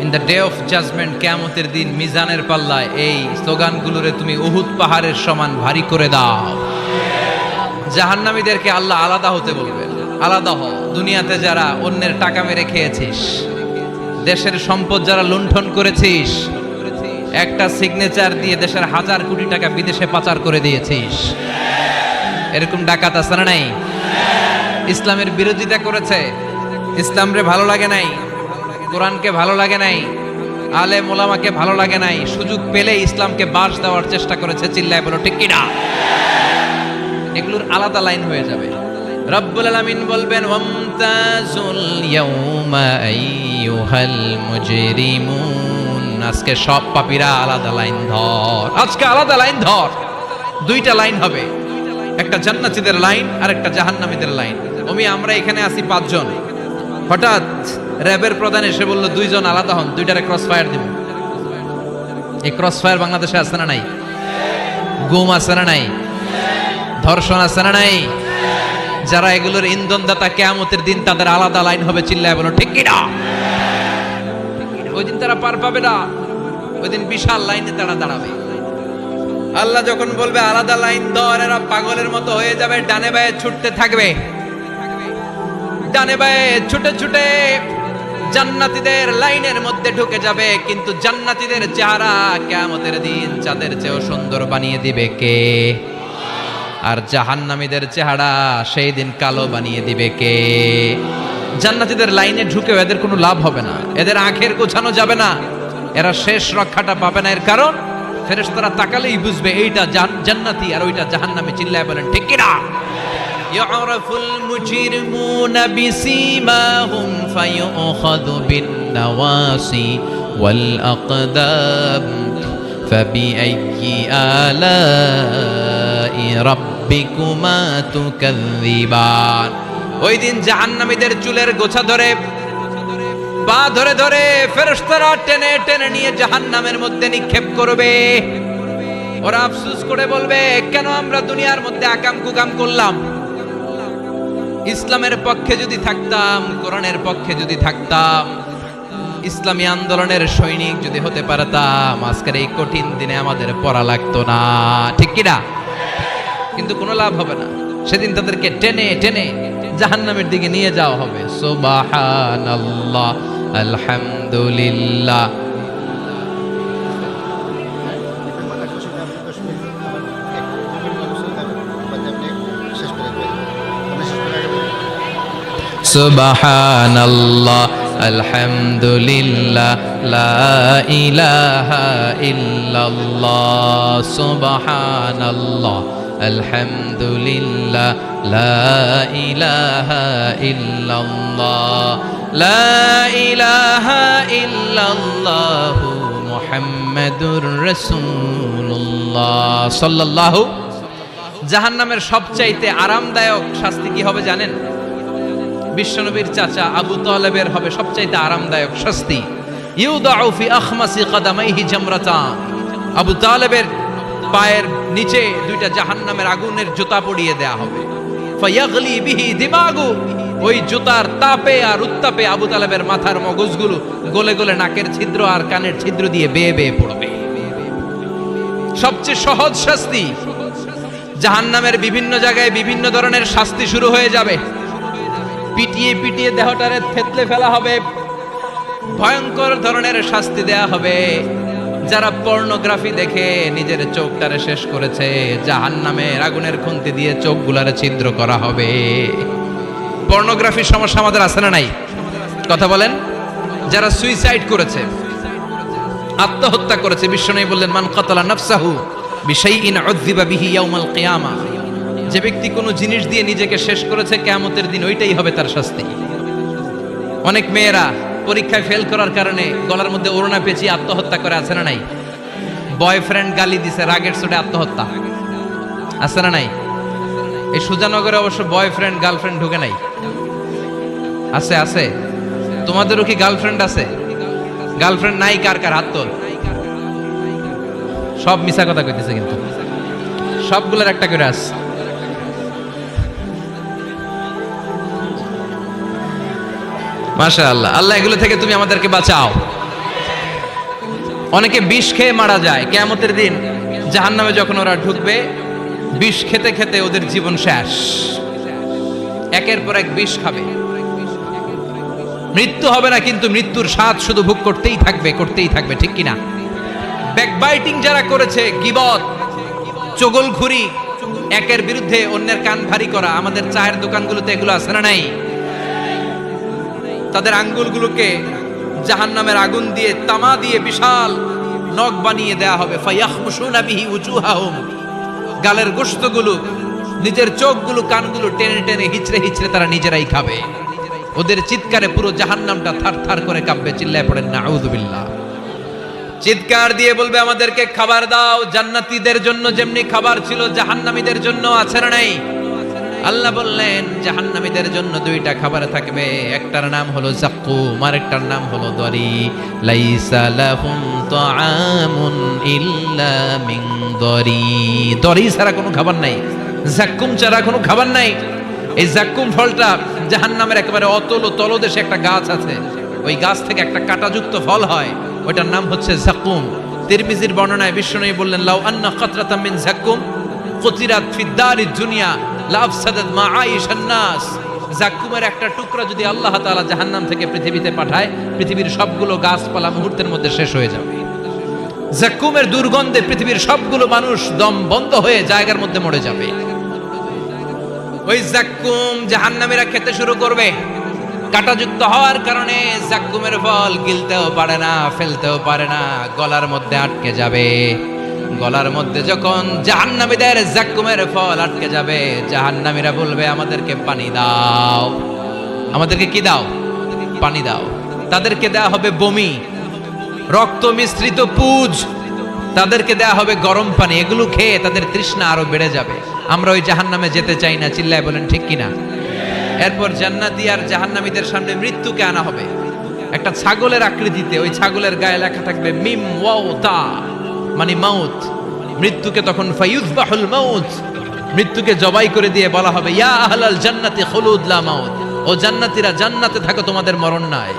Speaker 1: In the day of judgement, কিয়ামতের দিন মিজানের পাল্লায় এই স্লোগানগুলোরে তুমি উহুদ পাহাড়ের সমান ভারী করে দাও। জাহান্নামীদেরকে আল্লাহ আলাদা হতে বলবেন, আলাদা হও। দুনিয়াতে যারা অন্যের টাকা মেরে খেয়েছিস, দেশের সম্পদ যারা লুণ্ঠন করেছিস, একটা সিগনেচার দিয়ে দেশের 1000 কোটি টাকা বিদেশে পাচার করে দিয়েছিস, এরকম ডাকাত আছে না নাই? ইসলামের বিরোধিতা করেছে, ইসলামরে ভালো লাগে নাই, কোরআনকে ভালো লাগে নাই, আলেম ওলামাকে ভালো লাগে নাই, সুযোগ পেলে ইসলামকে বাস দেওয়ার চেষ্টা করেছে। চিল্লায় বলো ঠিক কিনা? এগুলোর আলাদা লাইন হয়ে যাবে। রব্বুল আলামিন বলবেন ওয়ামতাজুল ইয়াউমা আইয়ুহাল মুজরিমুন, আজকে সব পাপীরা আলাদা লাইন ধর, আজকে আলাদা লাইন ধর। দুইটা লাইন হবে, একটা জান্নাতীদের লাইন আর একটা জাহান্নামীদের লাইন। আমরা এখানে আছি 5 জন, হঠাৎ র্যাবের প্রধান এসে বলল 2 জন আলাদা হন, দুইটারে ক্রস ফায়ার দিব। এই ক্রস ফায়ার বাংলাদেশে আছে না নাই? গুম আছে না নাই? ধর্ষণ আছে না নাই? যারা এগুলোর ইন্ধনদাতা, কিয়ামতের দিন তাদের আলাদা লাইন হবে। চিল্লায় বলো ঠিক কি না? ওই দিন তারা পার পাবে না, ওই দিন বিশাল লাইনে তারা দাঁড়াবে। আল্লাহ যখন বলবে আলাদা লাইন ধর, এরা পাগলের মতো হয়ে যাবে, ডানে বায়ে ছুটতে থাকবে, ডানে বায়ে ছুটে ছুটে জান্নাতীদের লাইনের মধ্যে ঢুকে যাবে। কিন্তু জান্নাতীদের চেহারা কিয়ামতের দিন চাঁদের চেয়েও সুন্দর বানিয়ে দিবে কে? আর জাহান্নামীদের চেহারা সেই দিন কালো বানিয়ে দিবে কে? জান্নাতীদের লাইনে ঢুকে এদের কোনো লাভ হবে না, এদের আখের গোছানো যাবে না, এরা শেষ রক্ষাটা পাবে না। এর কারণ ফেরেশতারা তাকালেই বুঝবে এইটা জান্নাতি আর ওইটা জাহান্নামী। চিল্লায় বলেন ঠিক কি না? ইয়ারাফুল মুজরিমুনা বিসীমাহুম ফায়ুখাযু বিন-নাওয়াসি ওয়াল আকদাম ফাবিআইয়ি আলাই রাব্বিকুমা তুকাযযিবান। ওই দিন জাহান্নামীদের চুলের গোছা ধরে, পা ধরে ধরে ফেরেশতারা টেনে টেনে নিয়ে জাহান্নামের মধ্যে নিক্ষেপ করবে। ওরা আফসোস করে বলবে, কেন আমরা দুনিয়ার মধ্যে আকাম কুকাম করলাম? ইসলামের পক্ষে যদি থাকতাম, কোরআনের পক্ষে যদি থাকতাম, ইসলামী আন্দোলনের সৈনিক যদি হতে পারতাম, আজকের এই কঠিন দিনে আমাদের পড়া লাগতো না। ঠিক কি না? কিন্তু কোনো লাভ হবে না, সেদিন তাদেরকে টেনে টেনে জাহান্নামের দিকে নিয়ে যাওয়া হবে। সুবহানাল্লাহ, আলহামদুলিল্লাহ। সুবহানাল্লাহ, আলহামদুলিল্লাহ, লা ইলাহা ইল্লাল্লাহ। সুবহানাল্লাহ, আলহামদুলিল্লাহ, লা ইলাহা ইল্লাল্লাহ, লা ইলাহা ইল্লাল্লাহ, মুহাম্মাদুর রাসূলুল্লাহ সাল্লাল্লাহু। জাহান্নামের সবচাইতে আরামদায়ক শাস্তি কি হবে জানেন? বিশ্বনবীর চাচা আবু তালেবের হবে সবচাইতে আরামদায়ক শাস্তি। ইউদাউ ফি আখমাসি কদামাইহি জামরাতান, আবু তালেবের পায়ের নিচে 2টা জাহান্নামের আগুনের জুতা পড়িয়ে দেয়া হবে। ফায়াগলি বিহি দিমাগু, ওই জুতার তাপে আর উত্তাপে আবু তালেবের মাথার মগজগুলো গলে গলে নাকের ছিদ্র আর কানের ছিদ্র দিয়ে বেয়ে বেয়ে পড়বে। সবচেয়ে সহজ শাস্তি। জাহান্নামের বিভিন্ন জায়গায় বিভিন্ন ধরনের শাস্তি শুরু হয়ে যাবে। পিটিয়ে পিটিয়ে দেহটারে থেতলে ফেলা হবে, ভয়ঙ্কর ধরনের শাস্তি দেয়া হবে। যারা পর্নোগ্রাফি দেখে নিজের চোখটারে শেষ করেছে, জাহান্নামের আগুনের খুন্তি দিয়ে চোখগুলারে ছিদ্র করা হবে। পর্নোগ্রাফির সমস্যা আমাদের আছে না নাই? কথা বলেন। যারা সুইসাইড করেছে, আত্মহত্যা করেছে, বিশ্বনবী বললেন মান কাতালা নাফসাহু বিশাইইন উযযিবা বিহি ইয়াউমাল কিয়ামা, যে ব্যক্তি কোনো জিনিস দিয়ে নিজেকে শেষ করেছে, কিয়ামতের দিন ওইটাই হবে তার শাস্তি। অনেক মেয়েরা পরীক্ষায় ফেল করার কারণে গলার মধ্যে ওড়না পেঁচিয়ে আত্মহত্যা করে, আছে না নাই? বয়ফ্রেন্ড গালি দিছে, রাগের চোটে আত্মহত্যা, আছে না নাই? এই সুজানগরে অবশ্য বয়ফ্রেন্ড গার্লফ্রেন্ড ঢুকে নাই, আছে আছে। তোমাদেরও কি গার্লফ্রেন্ড আছে? গার্লফ্রেন্ড নাই কার কার হাত তোল। সব মিছা কথা কইতেছে, কিন্তু সবগুলোর একটা করে আছে। মাশাআল্লাহ, আল্লাহ এগুলো থেকে তুমি আমাদেরকে বাঁচাও। অনেকে বিষ খেয়ে মারা যায় কিয়ামতের দিন। জাহান্নামে যখন ওরা ঢুকবে, বিষ খেতে খেতে ওদের জীবন শেষ। একের পর এক বিষ খাবে, মৃত্যু হবে না, কিন্তু মৃত্যুর স্বাদ শুধু ভোগ করতেই থাকবে, করতেই থাকবে। ঠিক কিনা? ব্যাকবাইটিং যারা করেছে, গীবত, চগলখুরি, একের বিরুদ্ধে অন্যের কান ভারী করা, আমাদের চায়ের দোকানগুলোতে এগুলো আছে না নাই? তাদের আঙ্গুলগুলোকে জাহান্নামের আগুন দিয়ে, তামা দিয়ে বিশাল নখ বানিয়ে দেয়া হবে। ফায়াখমুশুনা বিহি উজুহাহুম, গালের গোশতগুলো নিজের চোখগুলো কানগুলো টেনে টেনে হিচড়ে হিচড়ে তারা নিজেরাই খাবে। ওদের চিৎকারে পুরো জাহান্নামটা থার থার করে কাঁপবে। চিল্লায় পড়েন নাউযুবিল্লাহ। চিৎকার দিয়ে বলবে আমাদেরকে খাবার দাও। জান্নাতীদের জন্য যেমনি খাবার ছিল জাহান্নামীদের জন্য আছে না নাই? আল্লাহ বললেন জাহান্নামীদের জন্য দুইটা খাবার থাকবে, একটার নাম হলো যাক্কুম, আরেকটার নাম হলো দরি। লাইসা লাহুম তাআমুন ইল্লা মিন দরি। দরি ছাড়া কোনো খাবার নাই, যাক্কুম ছাড়া কোনো খাবার নাই। এই যাক্কুম ফলটা জাহান্নামের একেবারে অতল তলদেশে একটা গাছ আছে, ওই গাছ থেকে একটা কাঁটাযুক্ত ফল হয়, ওইটার নাম হচ্ছে যাক্কুম। তিরমিজির বর্ণনায় বিশ্বনবী বললেন লাউ আন্না কাতরাতাম মিন যাক্কুম কুতিরাত ফিদ দারিদ দুনিয়া লাফসাদাত মাআইশান নাস। যাক্কুমের একটা টুকরা যদি আল্লাহ তাআলা জাহান্নাম থেকে পৃথিবীতে পাঠায়, পৃথিবীর সবগুলো গাছপালা মুহূর্তের মধ্যে শেষ হয়ে যাবে। যাক্কুমের দুর্গন্ধে পৃথিবীর সবগুলো মানুষ দম বন্ধ হয়ে জায়গার মধ্যে মরে যাবে। ওই যাক্কুম জাহান্নামীরা খেতে শুরু করবে। কাঁটাযুক্ত হওয়ার কারণে যাক্কুমের ফল গিলতেও পারে না, ফেলতেও পারে না, গলার মধ্যে আটকে যাবে। গলার মধ্যে যখন জাহান্নামীদের যাক্কুমের ফল আটকে যাবে, জাহান্নামীরা বলবে আমাদেরকে পানি দাও। আমাদেরকে কি দাও? পানি দাও। তাদেরকে দেয়া হবে বমি, রক্ত মিশ্রিত পুজ, তাদেরকে দেয়া হবে গরম পানি। এগুলো খেয়ে তাদের তৃষ্ণা আরো বেড়ে যাবে। আমরা ওই জাহান্নামে যেতে চাই না। চিল্লায় বলেন ঠিক কিনা? এরপর জান্নাতি আর জাহান্নামীদের সামনে মৃত্যুকে আনা হবে একটা ছাগলের আকৃতিতে। ওই ছাগলের গায়ে লেখা থাকবে মিম ওয়াও তা, মানে মাউত। মৃত্যুকে তখন ফায়ুযবাহুল মাউত, মৃত্যুকে জবাই করে দিয়ে বলা হবে ইয়া আহলাল জান্নাতি খুলুদ লা মাউত। ও জান্নাতীরা জান্নাতে থাকো, তোমাদের মরণ নাই।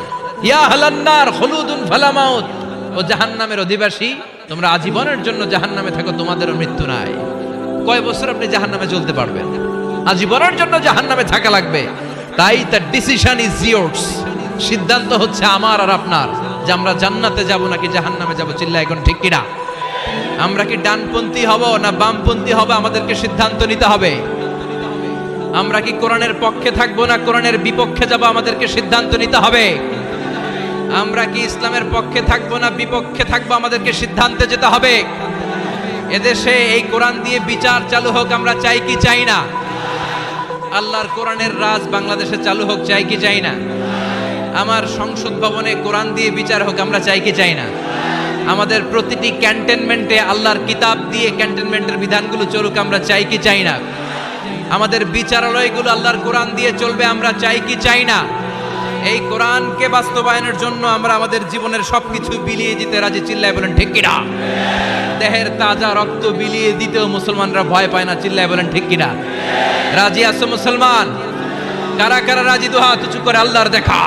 Speaker 1: ইয়া আহলান নার খুলুদুন ফালা মাউত। ও জাহান্নামের অধিবাসী, তোমরা আজীবনের জন্য জাহান্নামে থাকো, তোমাদেরও মৃত্যু নাই। কয় বছর আপনি জাহান্নামে চলতে পারবেন? আজীবনের জন্য জাহান্নামে থাকা লাগবে। তাই তার ডিসিশন ইজ ইয়ার্স। সিদ্ধান্ত হচ্ছে আমার আর আপনার, যে আমরা জান্নাতে যাব নাকি জাহান্নামে যাব। চিল্লায় এখন ঠিক কিনা? আমরা কি ডানপন্থী হব না বামপন্থী হব? আমাদেরকে সিদ্ধান্ত নিতে হবে। আমরা কি কোরআনের পক্ষে থাকবো না কোরআনের বিপক্ষে যাব? আমাদেরকে সিদ্ধান্ত নিতে হবে। আমরা কি ইসলামের পক্ষে থাকবো না বিপক্ষে থাকবো? আমাদেরকে সিদ্ধান্তে যেতে হবে। এদেশে এই কোরআন দিয়ে বিচার চালু হোক, আমরা চাই কি চাই না? আল্লাহর কোরআনের রাজ বাংলাদেশে চালু হোক, চাই কি চাই না? আমার সংসদ ভবনে কোরআন দিয়ে বিচার হোক, আমরা চাই কি চাই না? আমাদের প্রতিটি ক্যান্টনমেন্টে আল্লাহর কিতাব দিয়ে ক্যান্টনমেন্টের বিধানগুলো চলুক, আমরা চাই কি চাই না? আমাদের বিচারালয়গুলো আল্লাহর কোরআন দিয়ে চলবে, আমরা চাই কি চাই না? এই কোরআনকে বাস্তবায়নের জন্য আমরা আমাদের জীবনের সবকিছু বিলিয়ে দিতে রাজি। চিল্লায় বলেন ঠিক কিনা? দেহের তাজা রক্ত বিলিয়ে দিতেও মুসলমানরা ভয় পায় না। চিল্লায় বলেন ঠিক কিনা? রাজি আছো মুসলমান? কারা কারা রাজি? দুহাত উঁচু করে আল্লাহর দেখা।